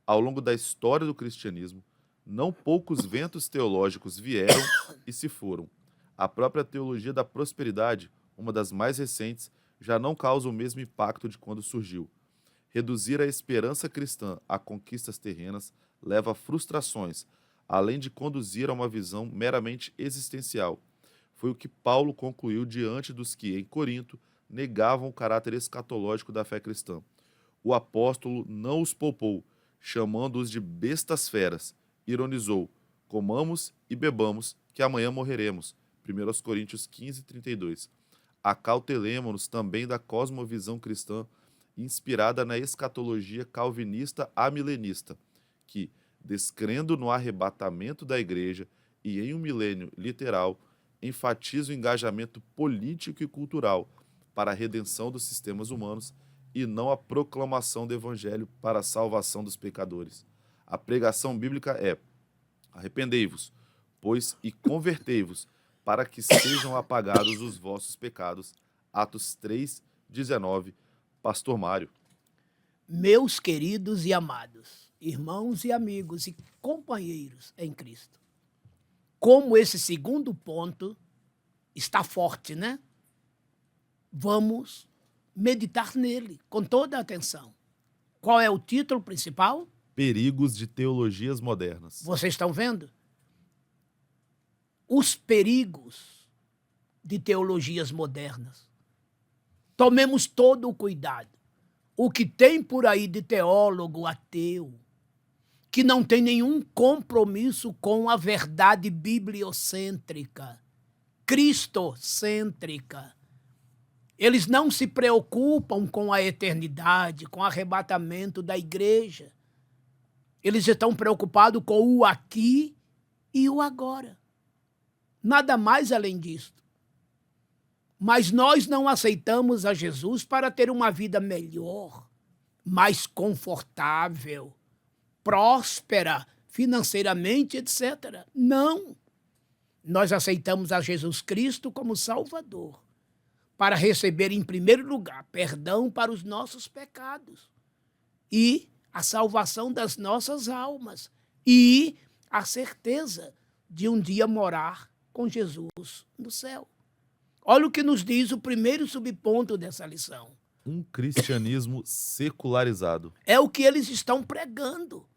Ao longo da história do cristianismo, não poucos ventos teológicos vieram e se foram. A própria teologia da prosperidade, uma das mais recentes, já não causa o mesmo impacto de quando surgiu. Reduzir a esperança cristã a conquistas terrenas leva a frustrações, além de conduzir a uma visão meramente existencial. Foi o que Paulo concluiu diante dos que, em Corinto, negavam o caráter escatológico da fé cristã. O apóstolo não os poupou, chamando-os de bestas feras. Ironizou: comamos e bebamos, que amanhã morreremos. 1 Coríntios 15, 32. Acautelemo-nos também da cosmovisão cristã inspirada na escatologia calvinista amilenista, que, descrendo no arrebatamento da igreja e em um milênio literal, enfatiza o engajamento político e cultural para a redenção dos sistemas humanos e não a proclamação do evangelho para a salvação dos pecadores. A pregação bíblica é: arrependei-vos, pois, e convertei-vos, para que sejam apagados os vossos pecados. Atos 3, 19. Pastor Mário. Meus queridos e amados, irmãos e amigos e companheiros em Cristo, como esse segundo ponto está forte, né? Vamos meditar nele com toda a atenção. Qual é o título principal? Perigos de teologias modernas. Vocês estão vendo? Os perigos de teologias modernas. Tomemos todo o cuidado. O que tem por aí de teólogo ateu, que não tem nenhum compromisso com a verdade bibliocêntrica, cristocêntrica. Eles não se preocupam com a eternidade, com o arrebatamento da igreja. Eles estão preocupados com o aqui e o agora. Nada mais além disso. Mas nós não aceitamos a Jesus para ter uma vida melhor, mais confortável, próspera, financeiramente, etc. Não. Nós aceitamos a Jesus Cristo como Salvador, para receber, em primeiro lugar, perdão para os nossos pecados e a salvação das nossas almas e a certeza de um dia morar com Jesus no céu. Olha o que nos diz o primeiro subponto dessa lição. Um cristianismo secularizado. É o que eles estão pregando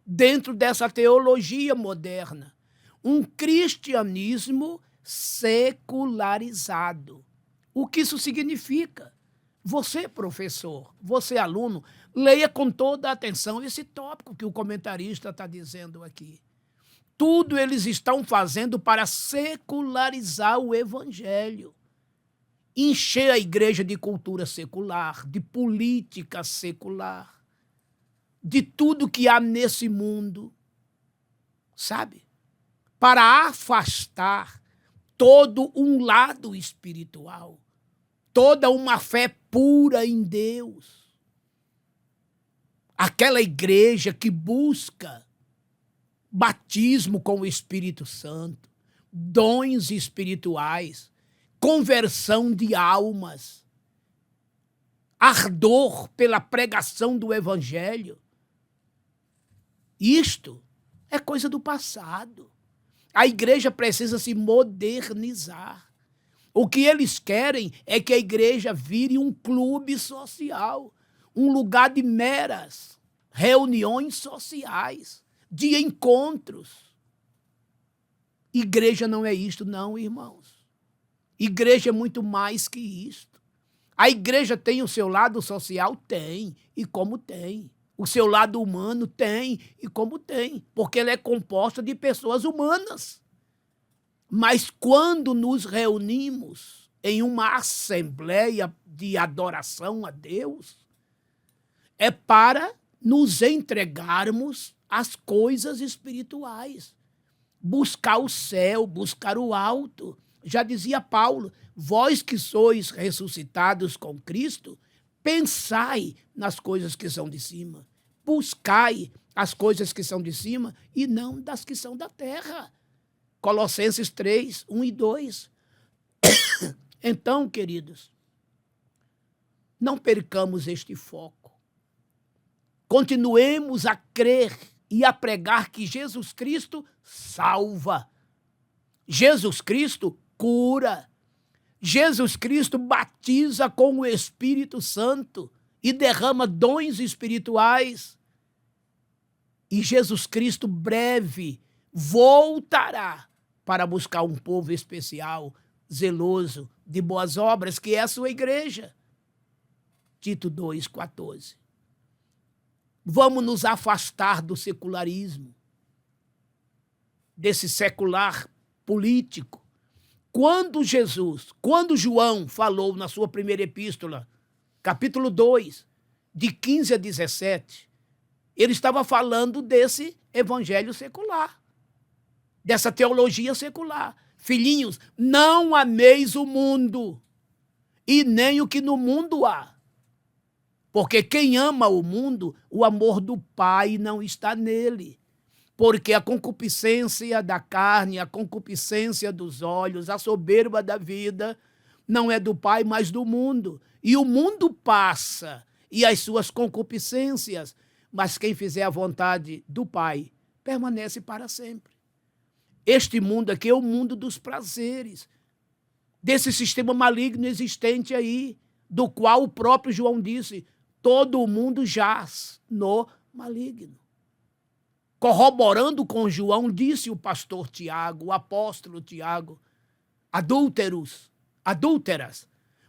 dentro dessa teologia moderna. Um cristianismo secularizado. O que isso significa? Você, professor, você, aluno, leia com toda a atenção esse tópico que o comentarista está dizendo aqui. Tudo eles estão fazendo para secularizar o evangelho. Encher a igreja de cultura secular, de política secular, de tudo que há nesse mundo. Sabe? para afastar todo um lado espiritual, toda uma fé pura em Deus. Aquela igreja que busca batismo com o Espírito Santo, dons espirituais, conversão de almas, ardor pela pregação do Evangelho. Isto é coisa do passado. A igreja precisa se modernizar. O que eles querem é que a igreja vire um clube social, um lugar de meras reuniões sociais, de encontros. Igreja não é isto, não, irmãos. Igreja é muito mais que isto. A igreja tem o seu lado social? Tem, e como tem. O seu lado humano? Tem, e como tem. Porque ela é composta de pessoas humanas. Mas quando nos reunimos em uma assembleia de adoração a Deus, é para nos entregarmos às coisas espirituais. Buscar o céu, buscar o alto. Já dizia Paulo, vós que sois ressuscitados com Cristo, pensai nas coisas que são de cima. Buscai as coisas que são de cima e não das que são da terra. Colossenses 3, 1 e 2. Então, queridos, não percamos este foco. Continuemos a crer e a pregar que Jesus Cristo salva. Jesus Cristo cura. Jesus Cristo batiza com o Espírito Santo e derrama dons espirituais. E Jesus Cristo breve voltará para buscar um povo especial, zeloso, de boas obras, que é a sua igreja. Tito 2,14. Vamos nos afastar do secularismo, desse secular político. Quando João falou na sua primeira epístola, capítulo 2, de 15 a 17, ele estava falando desse evangelho secular, dessa teologia secular. Filhinhos, não ameis o mundo e nem o que no mundo há. Porque quem ama o mundo, o amor do Pai não está nele. Porque a concupiscência da carne, a concupiscência dos olhos, a soberba da vida, não é do Pai, mas do mundo. E o mundo passa, e as suas concupiscências, mas quem fizer a vontade do Pai, permanece para sempre. Este mundo aqui é o mundo dos prazeres, desse sistema maligno existente aí, do qual o próprio João disse, todo o mundo jaz no maligno. Corroborando com João, disse o pastor Tiago, o apóstolo Tiago, adúlteras,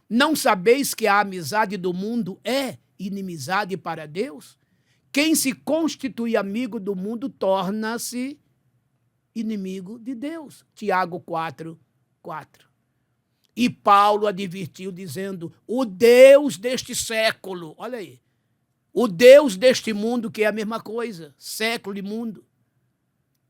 não sabeis que a amizade do mundo é inimizade para Deus? Quem se constitui amigo do mundo torna-se inimigo de Deus. Tiago 4:4. E Paulo advertiu dizendo, o Deus deste século, olha aí, o Deus deste mundo, que é a mesma coisa, século e mundo,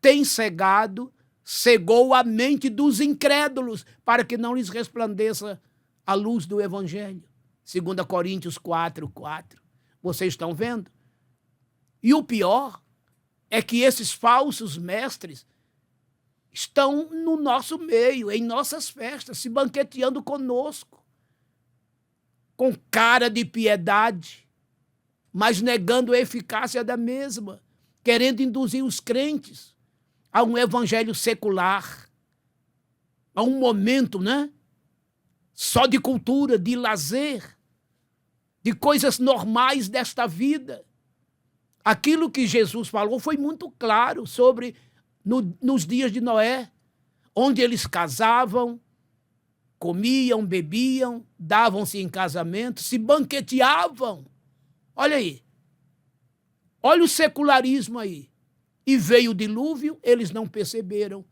tem cegou a mente dos incrédulos para que não lhes resplandeça a luz do Evangelho. 2 Coríntios 4:4. Vocês estão vendo? E o pior é que esses falsos mestres estão no nosso meio, em nossas festas, se banqueteando conosco, com cara de piedade, mas negando a eficácia da mesma, querendo induzir os crentes a um evangelho secular, a um momento, só de cultura, de lazer, de coisas normais desta vida. Aquilo que Jesus falou foi muito claro sobre nos dias de Noé, onde eles casavam, comiam, bebiam, davam-se em casamento, se banqueteavam. Olha aí. Olha o secularismo aí. E veio o dilúvio, eles não perceberam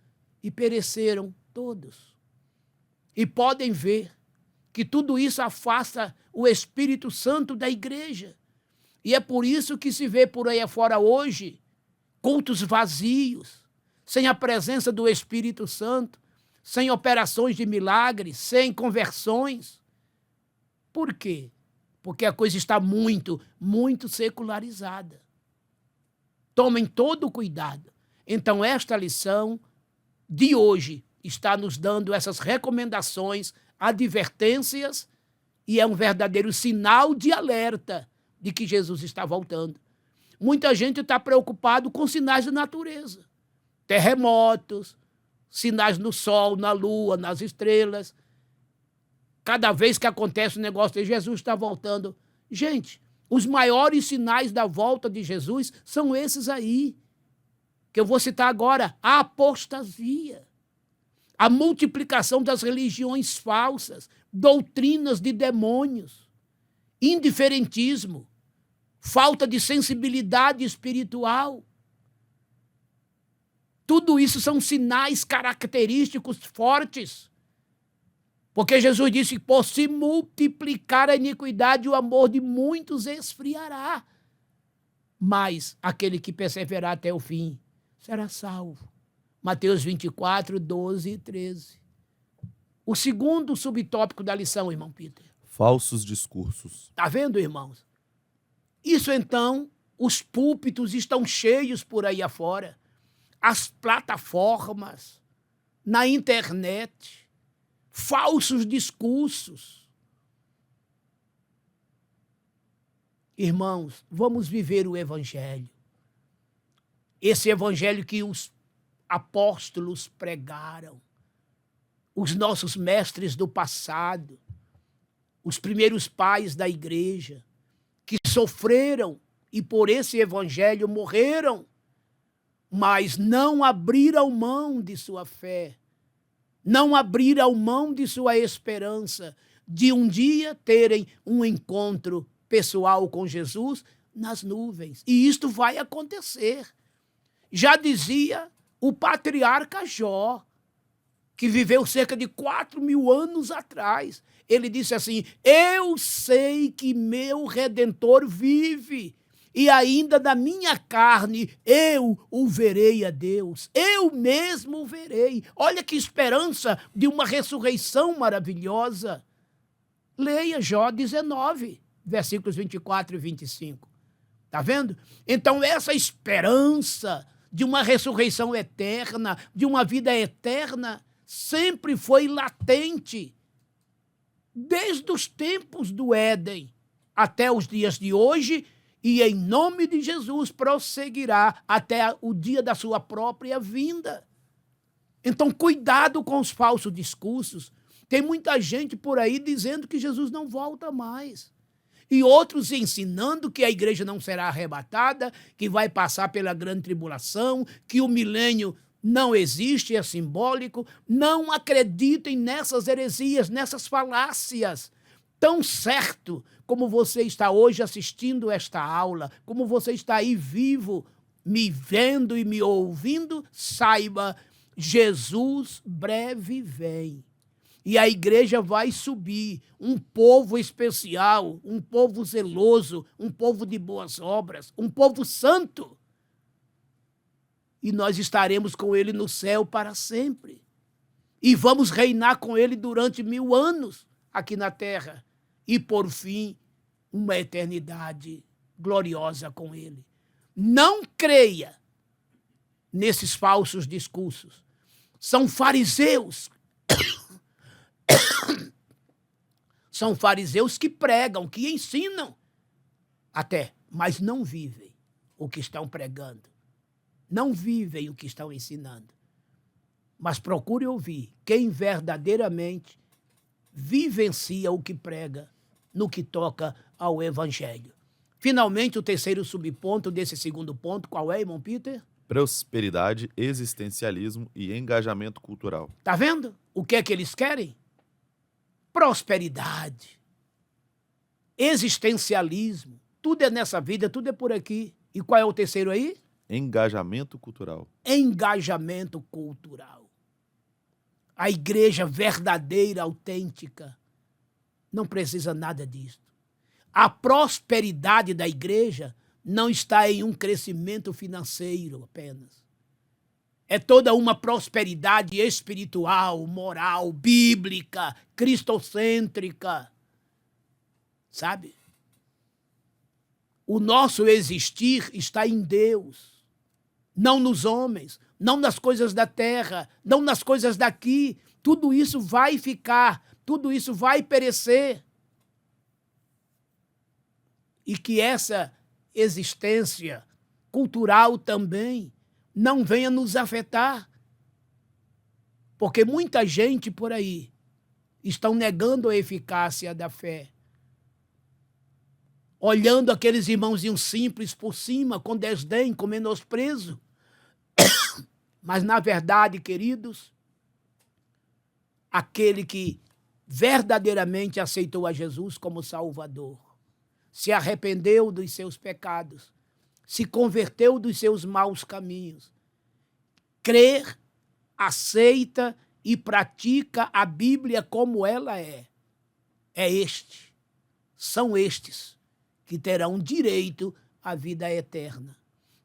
e pereceram todos. E podem ver que tudo isso afasta o Espírito Santo da igreja. E é por isso que se vê por aí afora hoje cultos vazios, sem a presença do Espírito Santo, sem operações de milagres, sem conversões. Por quê? Porque a coisa está muito, muito secularizada. Tomem todo o cuidado. Então, esta lição de hoje está nos dando essas recomendações, advertências, e é um verdadeiro sinal de alerta de que Jesus está voltando. Muita gente está preocupado com sinais da natureza. Terremotos, sinais no sol, na lua, nas estrelas. Cada vez que acontece um negócio de Jesus está voltando. Gente, os maiores sinais da volta de Jesus são esses aí, que eu vou citar agora: a apostasia, a multiplicação das religiões falsas, doutrinas de demônios, indiferentismo, falta de sensibilidade espiritual. Tudo isso são sinais característicos fortes. Porque Jesus disse que por se multiplicar a iniquidade, o amor de muitos esfriará. Mas aquele que perseverar até o fim será salvo. Mateus 24, 12 e 13. O segundo subtópico da lição, irmão Peter. Falsos discursos. Está vendo, irmãos? Isso então, os púlpitos estão cheios por aí afora. As plataformas, na internet, falsos discursos. Irmãos, vamos viver o Evangelho. Esse Evangelho que os apóstolos pregaram, os nossos mestres do passado, os primeiros pais da igreja, que sofreram e por esse Evangelho morreram, mas não abriram mão de sua fé, não abriram mão de sua esperança de um dia terem um encontro pessoal com Jesus nas nuvens. E isto vai acontecer. Já dizia o patriarca Jó, que viveu cerca de 4.000 anos atrás. Ele disse assim: eu sei que meu Redentor vive, e ainda da minha carne eu o verei a Deus. Eu mesmo o verei. Olha que esperança de uma ressurreição maravilhosa. Leia Jó 19, versículos 24 e 25. Está vendo? Então, essa esperança de uma ressurreição eterna, de uma vida eterna, sempre foi latente, desde os tempos do Éden até os dias de hoje, e em nome de Jesus prosseguirá até o dia da sua própria vinda. Então, cuidado com os falsos discursos. Tem muita gente por aí dizendo que Jesus não volta mais. E outros ensinando que a igreja não será arrebatada, que vai passar pela grande tribulação, que o milênio não existe, é simbólico. Não acreditem nessas heresias, nessas falácias. Tão certo como você está hoje assistindo esta aula, como você está aí vivo, me vendo e me ouvindo, saiba, Jesus breve vem. E a igreja vai subir, um povo especial, um povo zeloso, um povo de boas obras, um povo santo. E nós estaremos com ele no céu para sempre. E vamos reinar com ele durante 1000 anos aqui na terra. E, por fim, uma eternidade gloriosa com ele. Não creia nesses falsos discursos. São fariseus. São fariseus que pregam, que ensinam até, mas não vivem o que estão pregando. Não vivem o que estão ensinando. Mas procure ouvir quem verdadeiramente vivencia o que prega no que toca ao Evangelho. Finalmente, o terceiro subponto desse segundo ponto, qual é, irmão Peter? Prosperidade, existencialismo e engajamento cultural. Tá vendo? O que é que eles querem? Prosperidade, existencialismo, tudo é nessa vida, tudo é por aqui. E qual é o terceiro aí? Engajamento cultural. Engajamento cultural. A igreja verdadeira, autêntica, não precisa nada disso. A prosperidade da igreja não está em um crescimento financeiro apenas. É toda uma prosperidade espiritual, moral, bíblica, cristocêntrica, sabe? O nosso existir está em Deus, não nos homens, não nas coisas da terra, não nas coisas daqui. Tudo isso vai ficar, tudo isso vai perecer. E que essa existência cultural também não venha nos afetar. Porque muita gente por aí estão negando a eficácia da fé. Olhando aqueles irmãozinhos simples por cima, com desdém, com menosprezo. Mas, na verdade, queridos, aquele que verdadeiramente aceitou a Jesus como Salvador, se arrependeu dos seus pecados, se converteu dos seus maus caminhos, crer, aceita e pratica a Bíblia como ela é são estes que terão direito à vida eterna.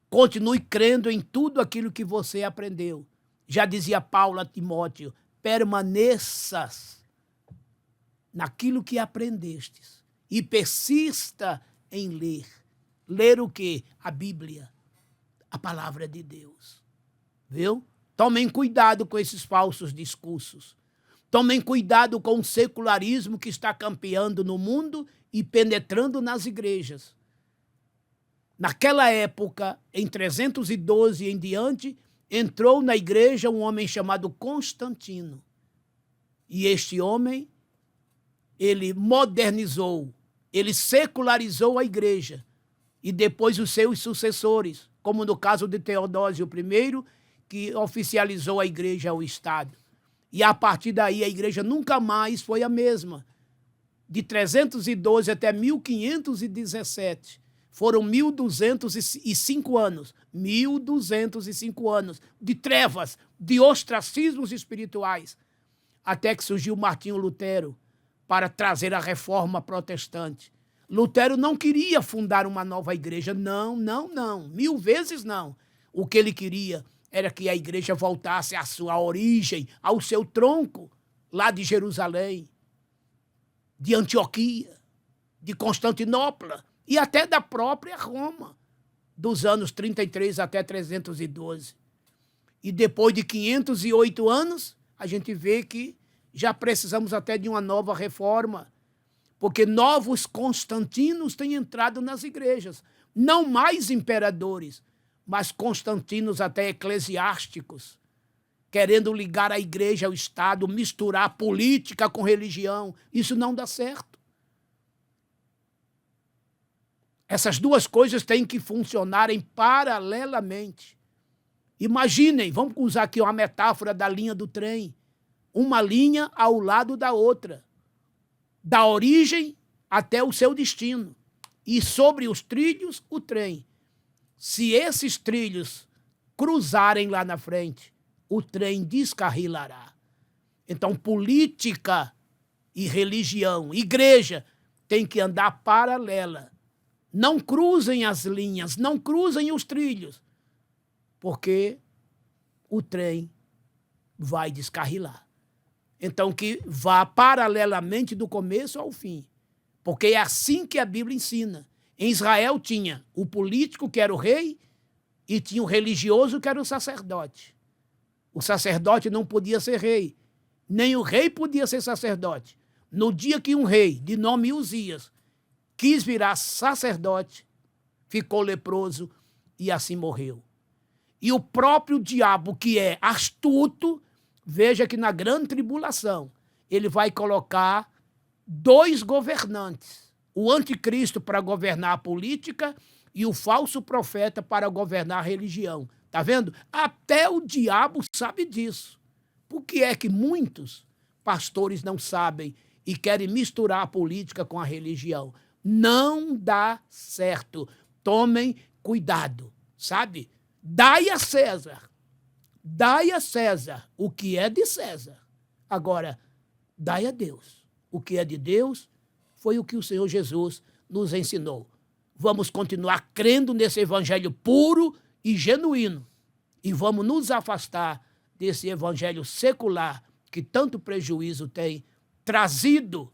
Continue crendo em tudo aquilo que você aprendeu. Já dizia Paulo a Timóteo, permaneças naquilo que aprendestes e persista em ler. Ler o quê? A Bíblia, a palavra de Deus. Viu? Tomem cuidado com esses falsos discursos. Tomem cuidado com o secularismo que está campeando no mundo e penetrando nas igrejas. Naquela época, em 312 em diante, entrou na igreja um homem chamado Constantino. E este homem, ele modernizou, ele secularizou a igreja. E depois os seus sucessores, como no caso de Teodósio I, que oficializou a igreja ao Estado. E a partir daí a igreja nunca mais foi a mesma. De 312 até 1517. Foram 1.205 anos. 1.205 anos de trevas, de ostracismos espirituais. Até que surgiu Martinho Lutero para trazer a reforma protestante. Lutero não queria fundar uma nova igreja. Não. 1000 vezes não. O que ele queria era que a igreja voltasse à sua origem, ao seu tronco, lá de Jerusalém, de Antioquia, de Constantinopla e até da própria Roma, dos anos 33 até 312. E depois de 508 anos, a gente vê que já precisamos até de uma nova reforma, porque novos Constantinos têm entrado nas igrejas, não mais imperadores, mas Constantinos até eclesiásticos, querendo ligar a igreja ao Estado, misturar política com religião. Isso não dá certo. Essas duas coisas têm que funcionarem paralelamente. Imaginem, vamos usar aqui uma metáfora da linha do trem, uma linha ao lado da outra, da origem até o seu destino, e sobre os trilhos, o trem. Se esses trilhos cruzarem lá na frente, o trem descarrilará. Então, política e religião, igreja, tem que andar paralela. Não cruzem as linhas, não cruzem os trilhos, porque o trem vai descarrilar. Então, que vá paralelamente do começo ao fim, porque é assim que a Bíblia ensina. Em Israel tinha o político, que era o rei, e tinha o religioso, que era o sacerdote. O sacerdote não podia ser rei, nem o rei podia ser sacerdote. No dia que um rei, de nome Uzias, quis virar sacerdote, ficou leproso e assim morreu. E o próprio diabo, que é astuto, veja que na grande tribulação ele vai colocar 2 governantes. O anticristo para governar a política e o falso profeta para governar a religião. Está vendo? Até o diabo sabe disso. Por que é que muitos pastores não sabem e querem misturar a política com a religião? Não dá certo. Tomem cuidado, sabe? Dai a César o que é de César. Agora, dai a Deus o que é de Deus. Foi o que o Senhor Jesus nos ensinou. Vamos continuar crendo nesse evangelho puro e genuíno e vamos nos afastar desse evangelho secular que tanto prejuízo tem trazido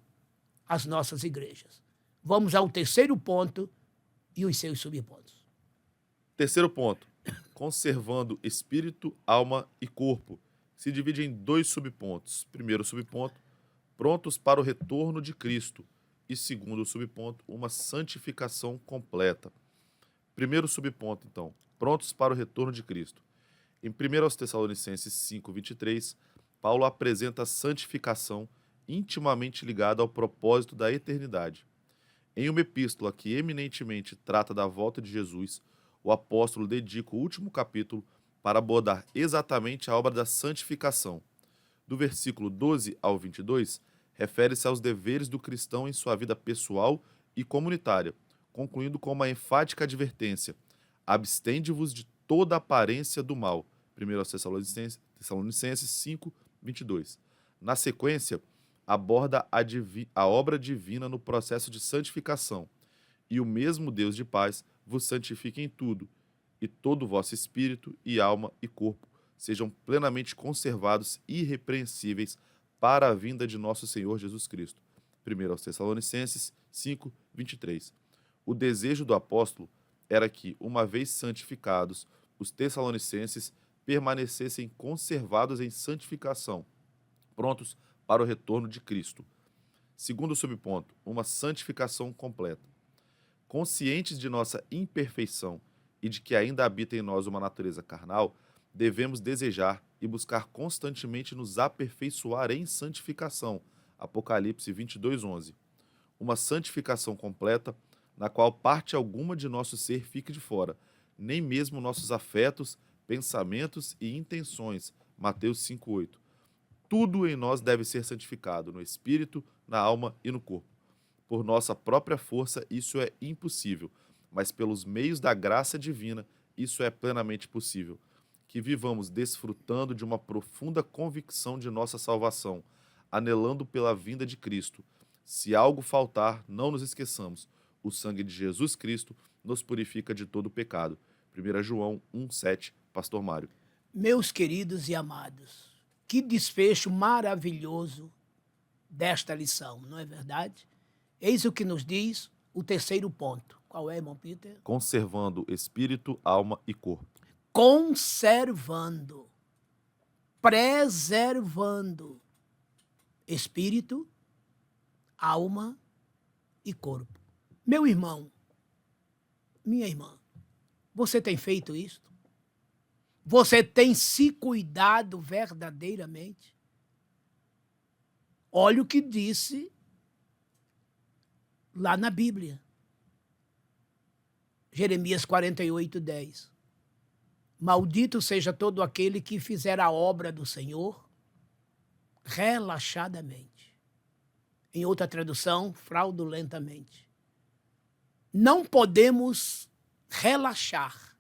às nossas igrejas. Vamos ao terceiro ponto e os seus subpontos. Terceiro ponto, conservando espírito, alma e corpo. Se divide em 2 subpontos. Primeiro subponto, prontos para o retorno de Cristo. E segundo subponto, uma santificação completa. Primeiro subponto, então, prontos para o retorno de Cristo. Em 1 aos Tessalonicenses 5:23, Paulo apresenta a santificação intimamente ligada ao propósito da eternidade. Em uma epístola que eminentemente trata da volta de Jesus, o apóstolo dedica o último capítulo para abordar exatamente a obra da santificação. Do versículo 12 ao 22, refere-se aos deveres do cristão em sua vida pessoal e comunitária, concluindo com uma enfática advertência: abstende-vos de toda aparência do mal. 1 aos Tessalonicenses 5:22. Na sequência, aborda a obra divina no processo de santificação. E o mesmo Deus de paz vos santifique em tudo, e todo o vosso espírito e alma e corpo sejam plenamente conservados irrepreensíveis para a vinda de nosso Senhor Jesus Cristo. 1 aos Tessalonicenses 5:23. O desejo do apóstolo era que, uma vez santificados, os tessalonicenses permanecessem conservados em santificação, prontos para o retorno de Cristo. Segundo subponto, uma santificação completa. Conscientes de nossa imperfeição e de que ainda habita em nós uma natureza carnal, devemos desejar e buscar constantemente nos aperfeiçoar em santificação. Apocalipse 22:11. Uma santificação completa, na qual parte alguma de nosso ser fique de fora, nem mesmo nossos afetos, pensamentos e intenções. Mateus 5:8. Tudo em nós deve ser santificado, no espírito, na alma e no corpo. Por nossa própria força isso é impossível, mas pelos meios da graça divina isso é plenamente possível. Que vivamos desfrutando de uma profunda convicção de nossa salvação, anelando pela vinda de Cristo. Se algo faltar, não nos esqueçamos: o sangue de Jesus Cristo nos purifica de todo pecado. 1 João 1:7, Pastor Mário. Meus queridos e amados, que desfecho maravilhoso desta lição, não é verdade? Eis o que nos diz o terceiro ponto. Qual é, irmão Peter? Conservando espírito, alma e corpo. Conservando, preservando espírito, alma e corpo. Meu irmão, minha irmã, você tem feito isto? Você tem se cuidado verdadeiramente? Olha o que disse lá na Bíblia. Jeremias 48:10. Maldito seja todo aquele que fizer a obra do Senhor relaxadamente. Em outra tradução, fraudulentamente. Não podemos relaxar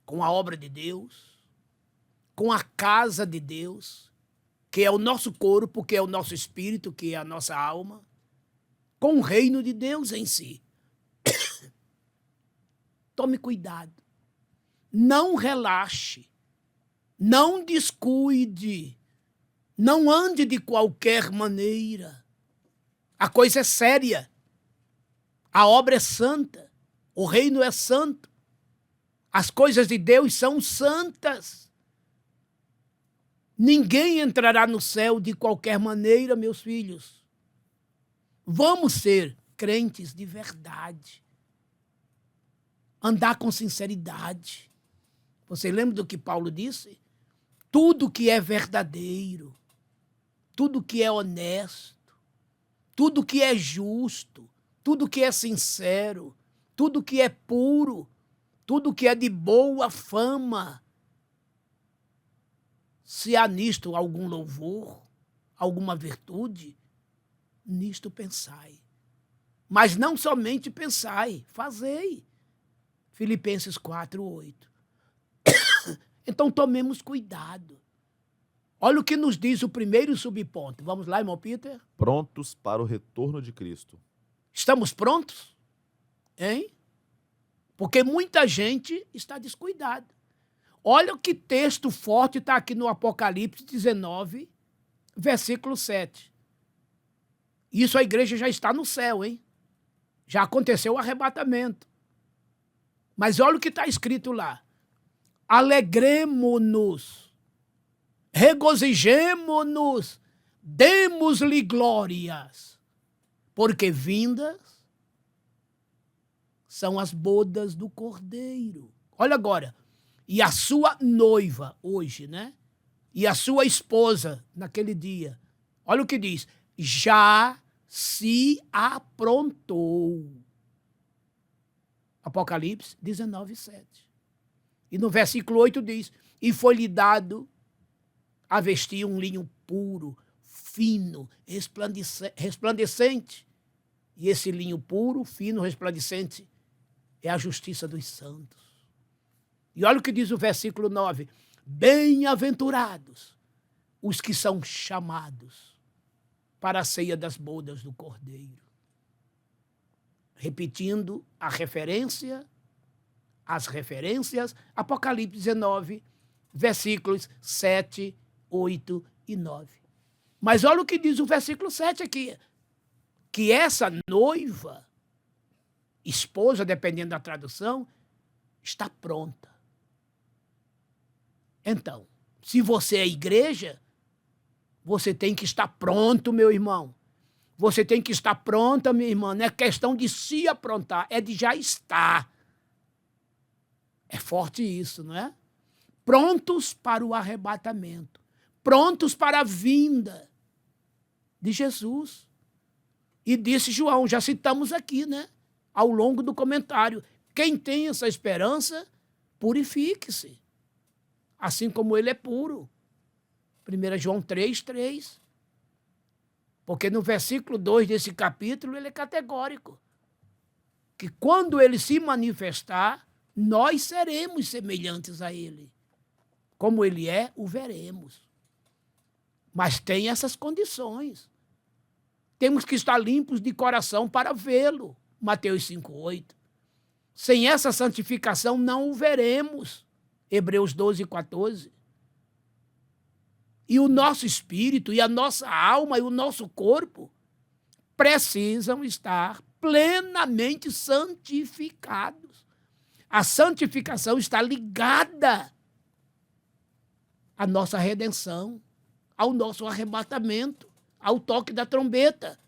com a obra de Deus, com a casa de Deus, que é o nosso corpo, que é o nosso espírito, que é a nossa alma, com o reino de Deus em si. Tome cuidado. Não relaxe. Não descuide. Não ande de qualquer maneira. A coisa é séria. A obra é santa. O reino é santo. As coisas de Deus são santas. Ninguém entrará no céu de qualquer maneira, meus filhos. Vamos ser crentes de verdade. Andar com sinceridade. Você lembra do que Paulo disse? Tudo que é verdadeiro, tudo que é honesto, tudo que é justo, tudo que é sincero, tudo que é puro, tudo que é de boa fama. Se há nisto algum louvor, alguma virtude, nisto pensai. Mas não somente pensai, fazei. Filipenses 4:8. Então tomemos cuidado. Olha o que nos diz o primeiro subponto. Vamos lá, irmão Peter? Prontos para o retorno de Cristo. Estamos prontos? Hein? Porque muita gente está descuidada. Olha que texto forte está aqui no Apocalipse 19, versículo 7. Isso a igreja já está no céu, hein? Já aconteceu o arrebatamento. Mas olha o que está escrito lá. Alegremo-nos, regozijemo-nos, demos-lhe glórias, porque vindas são as bodas do Cordeiro. Olha agora, e a sua noiva hoje, né? E a sua esposa naquele dia. Olha o que diz, já se aprontou. Apocalipse 19, 7. E no versículo 8 diz, e foi-lhe dado a vestir um linho puro, fino, resplandecente. E esse linho puro, fino, resplandecente, é a justiça dos santos. E olha o que diz o versículo 9. Bem-aventurados os que são chamados para a ceia das bodas do Cordeiro. Repetindo as referências, Apocalipse 19, versículos 7, 8 e 9. Mas olha o que diz o versículo 7 aqui, que essa noiva, esposa, dependendo da tradução, está pronta. Então, se você é igreja, você tem que estar pronto, meu irmão. Você tem que estar pronta, minha irmã. Não é questão de se aprontar, é de já estar. É forte isso, não é? Prontos para o arrebatamento. Prontos para a vinda de Jesus. E disse João, já citamos aqui, né? Ao longo do comentário. Quem tem essa esperança, purifique-se. Assim como ele é puro. 1 João 3, 3. Porque no versículo 2 desse capítulo, ele é categórico. Que quando ele se manifestar, nós seremos semelhantes a ele. Como ele é, o veremos. Mas tem essas condições. Temos que estar limpos de coração para vê-lo. Mateus 5, 8. Sem essa santificação, não o veremos. Hebreus 12, 14. E o nosso espírito, e a nossa alma, e o nosso corpo precisam estar plenamente santificados. A santificação está ligada à nossa redenção, ao nosso arrebatamento, ao toque da trombeta.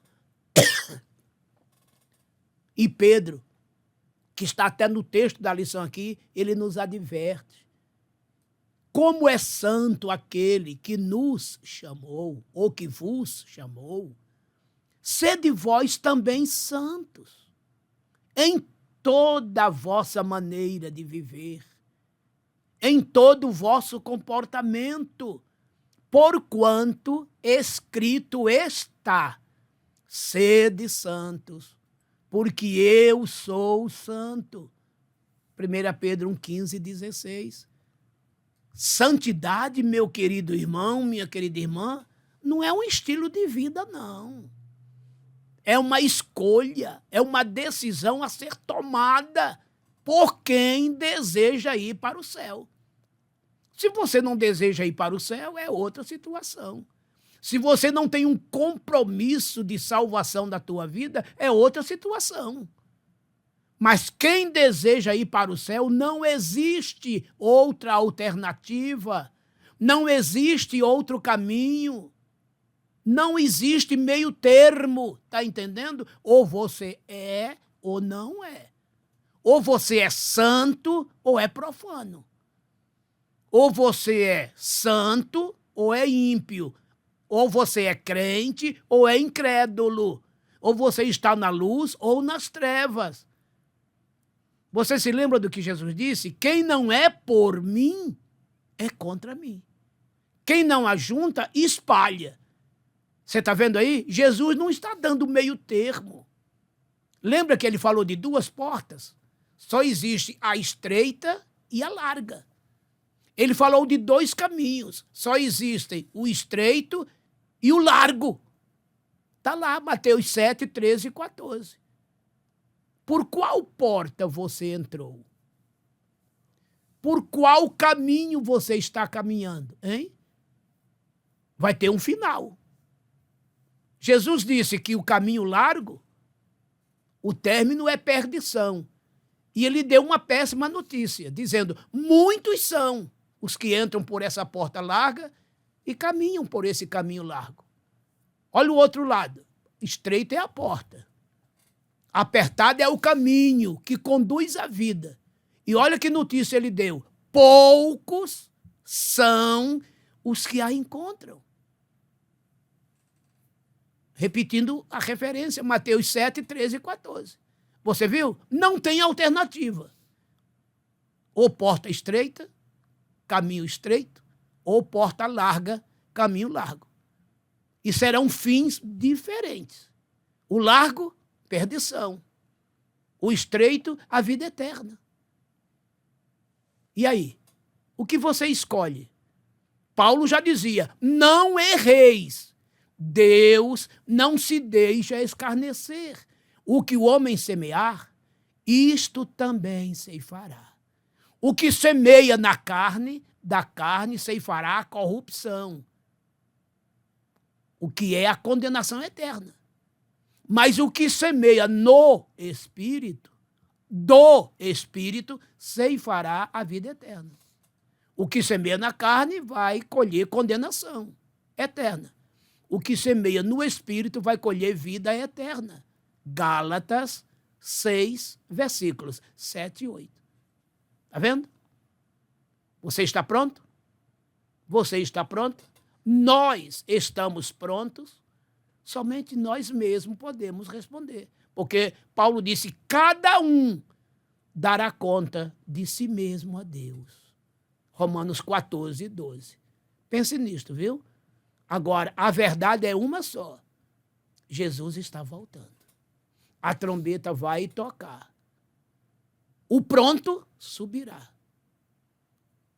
E Pedro, que está até no texto da lição aqui, ele nos adverte. Como é santo aquele que nos chamou, ou que vos chamou, sede vós também santos, em toda a vossa maneira de viver, em todo o vosso comportamento, porquanto escrito está, sede santos, porque eu sou santo. 1 Pedro 1, 15 e 16. Santidade, meu querido irmão, minha querida irmã, não é um estilo de vida, não. É uma escolha, é uma decisão a ser tomada por quem deseja ir para o céu. Se você não deseja ir para o céu, é outra situação. Se você não tem um compromisso de salvação da tua vida, é outra situação. Mas quem deseja ir para o céu, não existe outra alternativa, não existe outro caminho, não existe meio termo, tá entendendo? Ou você é ou não é. Ou você é santo ou é profano. Ou você é santo ou é ímpio. Ou você é crente ou é incrédulo. Ou você está na luz ou nas trevas. Você se lembra do que Jesus disse? Quem não é por mim, é contra mim. Quem não ajunta, espalha. Você está vendo aí? Jesus não está dando meio termo. Lembra que ele falou de duas portas? Só existe a estreita e a larga. Ele falou de dois caminhos. Só existem o estreito e o largo. Está lá, Mateus 7, 13 e 14. Por qual porta você entrou? Por qual caminho você está caminhando, hein? Vai ter um final. Jesus disse que o caminho largo, o término é perdição. E ele deu uma péssima notícia, dizendo: muitos são os que entram por essa porta larga e caminham por esse caminho largo. Olha o outro lado. Estreita é a porta. Apertado é o caminho que conduz à vida. E olha que notícia ele deu. Poucos são os que a encontram. Repetindo a referência, Mateus 7, 13 e 14. Você viu? Não tem alternativa. Ou porta estreita, caminho estreito, ou porta larga, caminho largo. E serão fins diferentes. O largo, perdição. O estreito, a vida eterna. E aí? O que você escolhe? Paulo já dizia: não erreis. Deus não se deixa escarnecer. O que o homem semear, isto também ceifará. O que semeia na carne, da carne ceifará a corrupção, o que é a condenação eterna. Mas o que semeia no Espírito, do Espírito, ceifará a vida eterna. O que semeia na carne vai colher condenação eterna. O que semeia no Espírito vai colher vida eterna. Gálatas 6, versículos 7 e 8. Está vendo? Você está pronto? Você está pronto? Nós estamos prontos? Somente nós mesmos podemos responder. Porque Paulo disse: cada um dará conta de si mesmo a Deus. Romanos 14, 12. Pense nisto, viu? Agora, a verdade é uma só. Jesus está voltando. A trombeta vai tocar. O pronto subirá.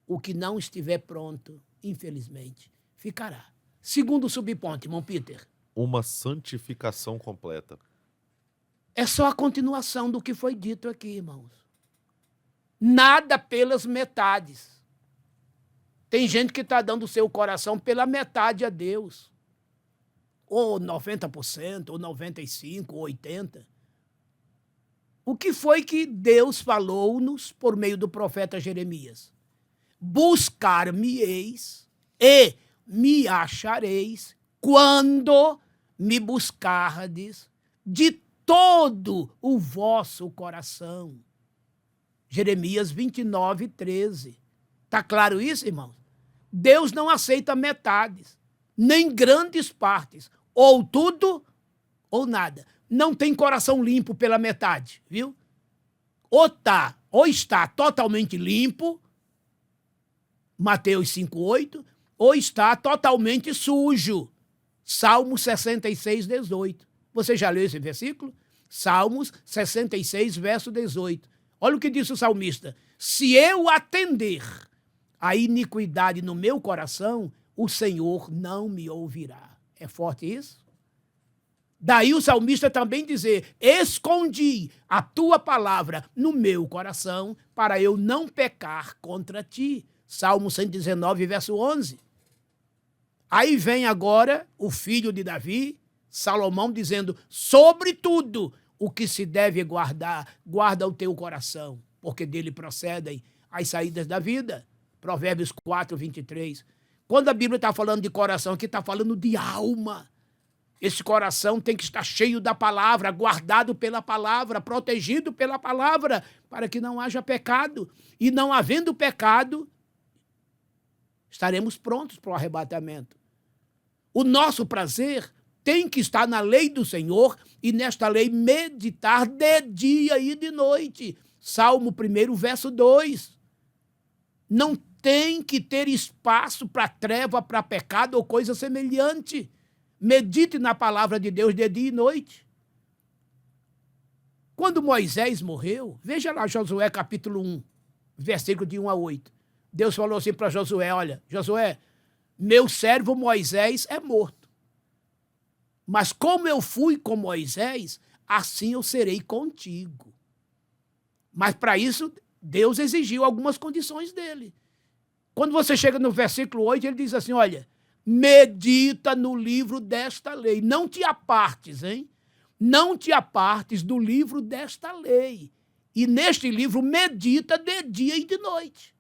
O que não estiver pronto, infelizmente, ficará. Segundo subponto, irmão Peter. Uma santificação completa. É só a continuação do que foi dito aqui, irmãos. Nada pelas metades. Tem gente que está dando o seu coração pela metade a Deus. Ou 90%, ou 95%, ou 80%. O que foi que Deus falou-nos por meio do profeta Jeremias? Buscar-me-eis e me achareis quando me buscardes de todo o vosso coração. Jeremias 29, 13. Está claro isso, irmãos? Deus não aceita metades, nem grandes partes, ou tudo ou nada. Não tem coração limpo pela metade, viu? Ou está totalmente limpo, Mateus 5,8, ou está totalmente sujo, Salmos 66, 18. Você já leu esse versículo? Salmos 66, verso 18. Olha o que disse o salmista: se eu atender a iniquidade no meu coração, o Senhor não me ouvirá. É forte isso? Daí o salmista também dizer: escondi a tua palavra no meu coração para eu não pecar contra ti. Salmo 119, verso 11. Aí vem agora o filho de Davi, Salomão, dizendo: sobretudo o que se deve guardar, guarda o teu coração, porque dele procedem as saídas da vida. Provérbios 4, 23. Quando a Bíblia está falando de coração, aqui está falando de alma. Esse coração tem que estar cheio da palavra, guardado pela palavra, protegido pela palavra, para que não haja pecado. E não havendo pecado, estaremos prontos para o arrebatamento. O nosso prazer tem que estar na lei do Senhor e nesta lei meditar de dia e de noite. Salmo 1, verso 2. Não tem que ter espaço para treva, para pecado ou coisa semelhante. Medite na palavra de Deus de dia e noite. Quando Moisés morreu, veja lá Josué capítulo 1, versículo de 1 a 8. Deus falou assim para Josué: olha, Josué, meu servo Moisés é morto. Mas como eu fui com Moisés, assim eu serei contigo. Mas para isso Deus exigiu algumas condições dele. Quando você chega no versículo 8, ele diz assim, olha, medita no livro desta lei. Não te apartes, hein? Não te apartes do livro desta lei. E neste livro, medita de dia e de noite.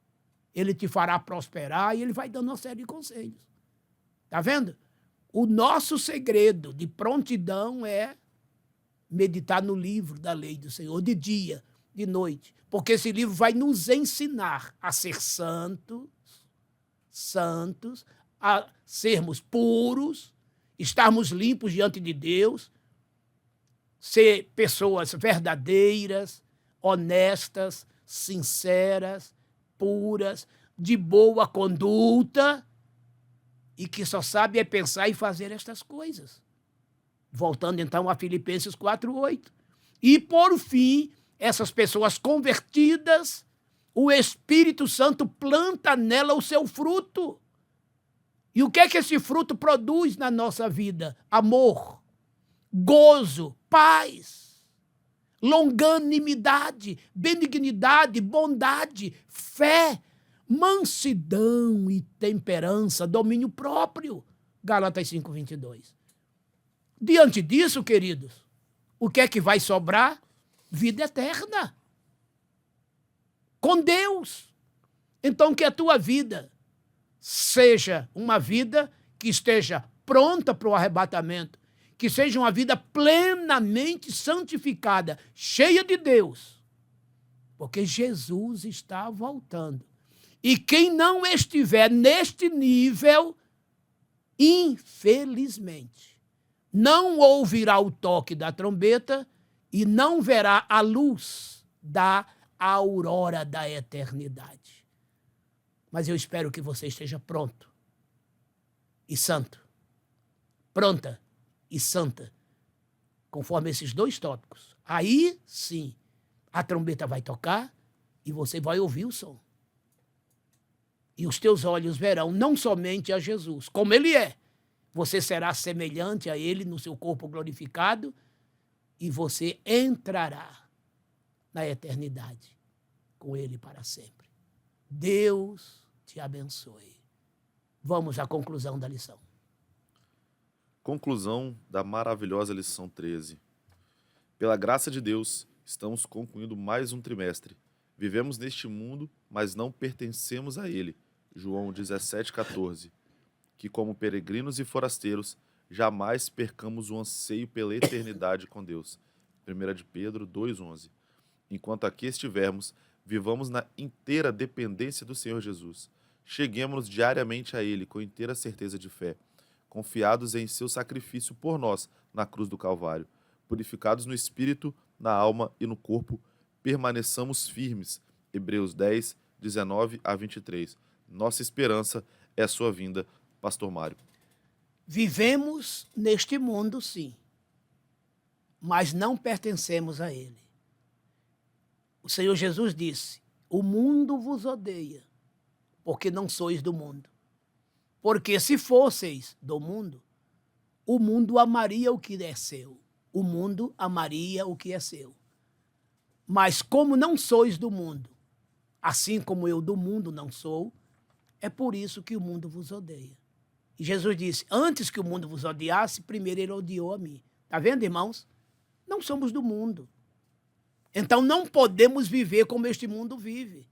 Ele te fará prosperar e ele vai dando uma série de conselhos. Está vendo? O nosso segredo de prontidão é meditar no livro da lei do Senhor, de dia, de noite. Porque esse livro vai nos ensinar a ser santos, a sermos puros, estarmos limpos diante de Deus, ser pessoas verdadeiras, honestas, sinceras, puras, de boa conduta e que só sabe é pensar e fazer estas coisas. Voltando então a Filipenses 4:8. E por fim, essas pessoas convertidas, o Espírito Santo planta nela o seu fruto. E o que é que esse fruto produz na nossa vida? Amor, gozo, paz, longanimidade, benignidade, bondade, fé, mansidão e temperança, domínio próprio. Gálatas 5:22. Diante disso, queridos, o que é que vai sobrar? Vida eterna. Com Deus. Então, que a tua vida seja uma vida que esteja pronta para o arrebatamento, que seja uma vida plenamente santificada, cheia de Deus, porque Jesus está voltando. E quem não estiver neste nível, infelizmente, não ouvirá o toque da trombeta e não verá a luz da aurora da eternidade. Mas eu espero que você esteja pronto e santo, pronta e santa, conforme esses dois tópicos. Aí, sim, a trombeta vai tocar e você vai ouvir o som. E os teus olhos verão não somente a Jesus, como ele é. Você será semelhante a ele no seu corpo glorificado e você entrará na eternidade com ele para sempre. Deus te abençoe. Vamos à conclusão da lição. Conclusão da maravilhosa lição 13. Pela graça de Deus, estamos concluindo mais um trimestre. Vivemos neste mundo, mas não pertencemos a ele. João 17,14. Que como peregrinos e forasteiros, jamais percamos o anseio pela eternidade com Deus. 1 de Pedro 2,11. Enquanto aqui estivermos, vivamos na inteira dependência do Senhor Jesus. Cheguemos diariamente a Ele com inteira certeza de fé, confiados em seu sacrifício por nós na cruz do Calvário. Purificados no espírito, na alma e no corpo, permaneçamos firmes. Hebreus 10, 19 a 23. Nossa esperança é a sua vinda, Pastor Mário. Vivemos neste mundo, sim, mas não pertencemos a ele. O Senhor Jesus disse, o mundo vos odeia, porque não sois do mundo. Porque se fosseis do mundo, o mundo amaria o que é seu. O mundo amaria o que é seu. Mas como não sois do mundo, assim como eu do mundo não sou, é por isso que o mundo vos odeia. E Jesus disse, antes que o mundo vos odiasse, primeiro ele odiou a mim. Está vendo, irmãos? Não somos do mundo. Então não podemos viver como este mundo vive.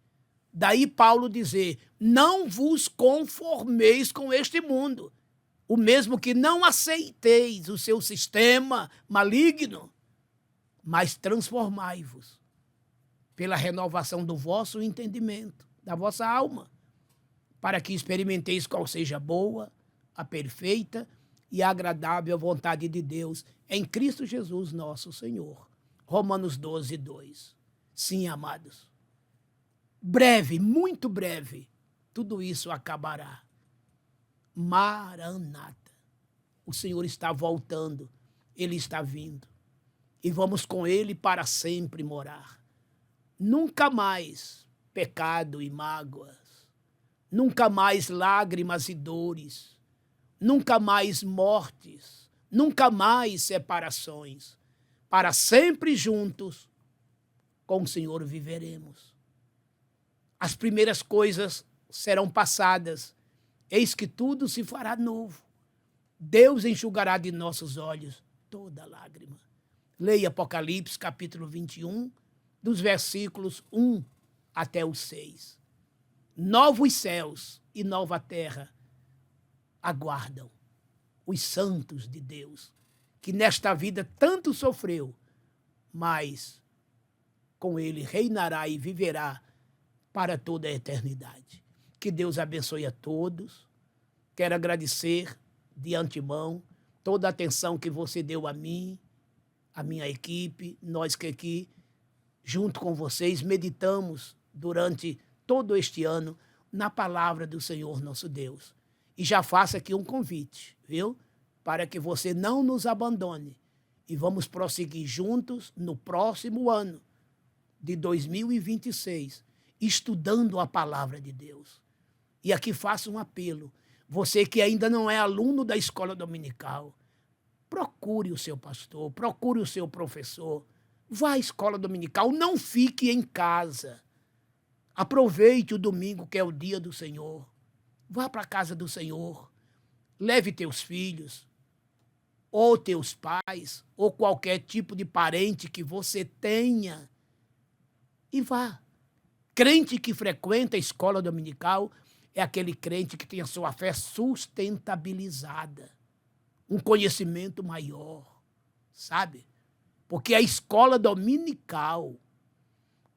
Daí Paulo dizer, não vos conformeis com este mundo. O mesmo que não aceiteis o seu sistema maligno, mas transformai-vos pela renovação do vosso entendimento, da vossa alma, para que experimenteis qual seja a boa, a perfeita e agradável vontade de Deus em Cristo Jesus nosso Senhor. Romanos 12, 2. Sim, amados. Breve, muito breve, tudo isso acabará. Maranata. O Senhor está voltando, Ele está vindo. E vamos com Ele para sempre morar. Nunca mais pecado e mágoas. Nunca mais lágrimas e dores. Nunca mais mortes. Nunca mais separações. Para sempre juntos, com o Senhor viveremos. As primeiras coisas serão passadas, eis que tudo se fará novo. Deus enxugará de nossos olhos toda lágrima. Leia Apocalipse, capítulo 21, dos versículos 1 até o 6. Novos céus e nova terra aguardam os santos de Deus, que nesta vida tanto sofreu, mas com ele reinará e viverá para toda a eternidade. Que Deus abençoe a todos. Quero agradecer de antemão toda a atenção que você deu a mim, a minha equipe, nós que aqui, junto com vocês, meditamos durante todo este ano na palavra do Senhor nosso Deus. E já faço aqui um convite, viu? Para que você não nos abandone e vamos prosseguir juntos no próximo ano de 2026, estudando a palavra de Deus. E aqui faço um apelo. Você que ainda não é aluno da escola dominical, procure o seu pastor, procure o seu professor, vá à escola dominical, não fique em casa. Aproveite o domingo, que é o dia do Senhor. Vá para a casa do Senhor, leve teus filhos, ou teus pais, ou qualquer tipo de parente que você tenha, e vá. Crente que frequenta a escola dominical é aquele crente que tem a sua fé sustentabilizada, um conhecimento maior, sabe? Porque a escola dominical,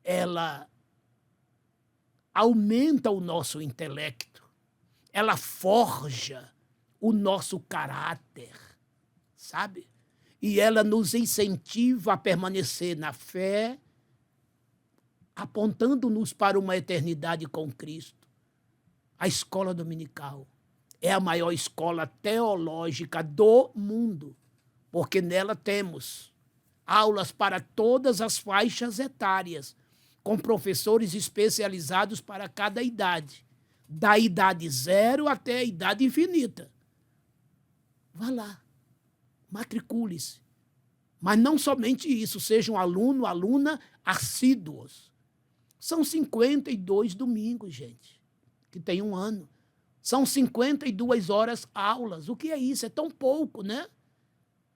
ela aumenta o nosso intelecto, ela forja o nosso caráter, sabe? E ela nos incentiva a permanecer na fé, apontando-nos para uma eternidade com Cristo. A escola dominical é a maior escola teológica do mundo, porque nela temos aulas para todas as faixas etárias, com professores especializados para cada idade, da idade 0 até a idade infinita. Vá lá, matricule-se. Mas não somente isso, seja um aluno, aluna assíduos. São 52 domingos, gente, que tem um ano. São 52 horas aulas. O que é isso? É tão pouco, né?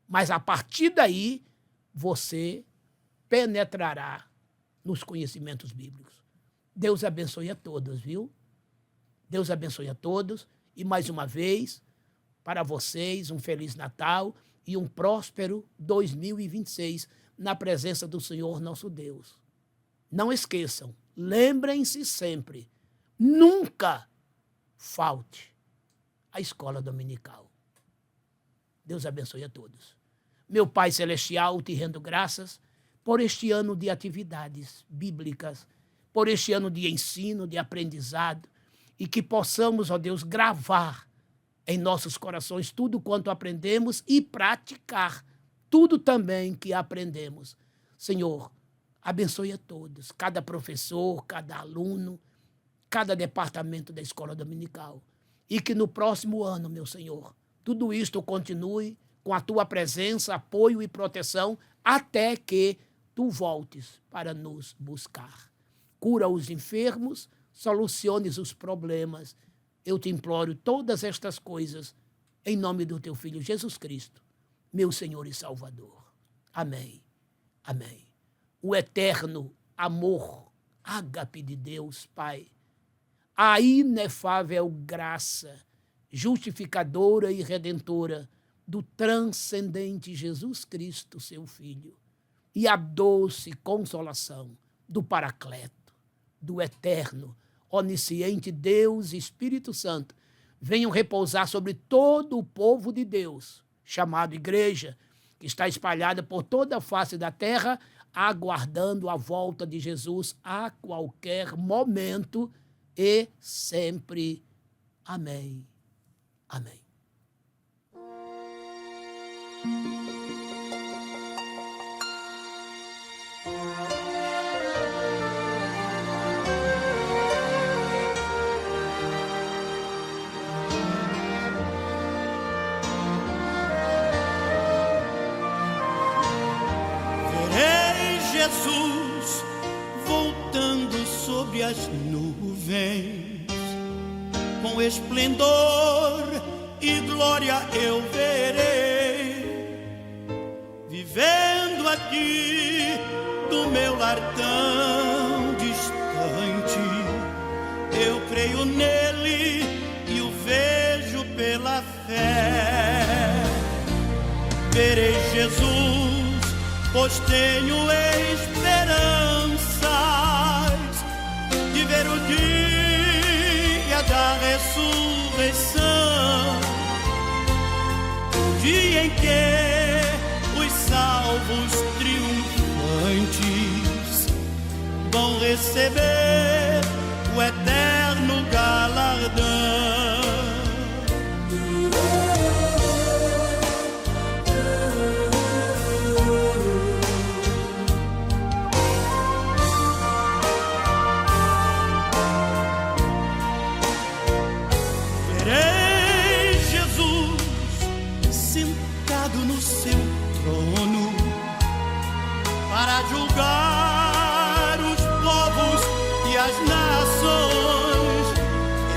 Mas a partir daí, você penetrará nos conhecimentos bíblicos. Deus abençoe a todos, viu? Deus abençoe a todos. E mais uma vez, para vocês, um Feliz Natal e um próspero 2026 na presença do Senhor nosso Deus. Não esqueçam, lembrem-se sempre, nunca falte a escola dominical. Deus abençoe a todos. Meu Pai Celestial, te rendo graças por este ano de atividades bíblicas, por este ano de ensino, de aprendizado, e que possamos, ó Deus, gravar em nossos corações tudo quanto aprendemos e praticar tudo também que aprendemos. Senhor, abençoe a todos, cada professor, cada aluno, cada departamento da escola dominical. E que no próximo ano, meu Senhor, tudo isto continue com a tua presença, apoio e proteção, até que tu voltes para nos buscar. Cura os enfermos, soluciones os problemas. Eu te imploro todas estas coisas em nome do teu Filho Jesus Cristo, meu Senhor e Salvador. Amém. Amém. O eterno amor, ágape de Deus, Pai, a inefável graça, justificadora e redentora do transcendente Jesus Cristo, seu Filho, e a doce consolação do Paracleto, do eterno, onisciente Deus e Espírito Santo, venham repousar sobre todo o povo de Deus, chamado igreja, que está espalhada por toda a face da terra, aguardando a volta de Jesus a qualquer momento e sempre. Amém. Amém. Verei Jesus voltando sobre as nuvens, com esplendor e glória eu verei, vivendo aqui do meu lar tão distante. Eu creio nele e o vejo pela fé. Verei Jesus, pois tenho esperanças de ver o dia da ressurreição, o dia em que os salvos triunfantes vão receber o eterno galardão. Verei Jesus sentado no seu trono para julgar os povos e as nações.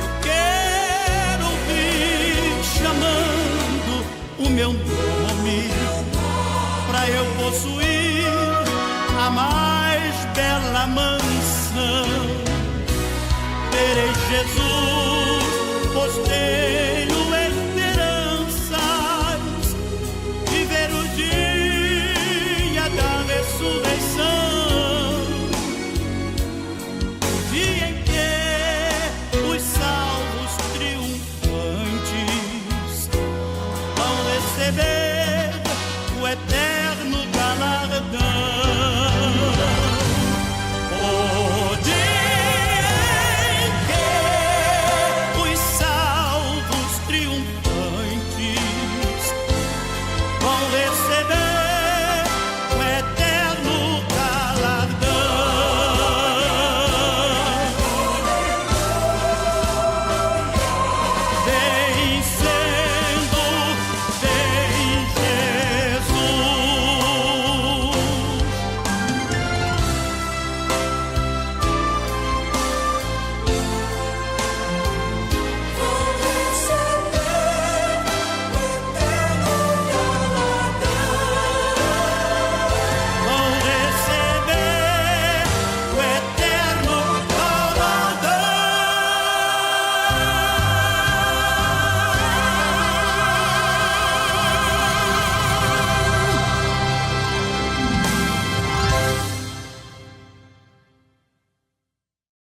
Eu quero ouvir chamando o meu nome, para eu possuir a mais bela mansão. Verei Jesus, pois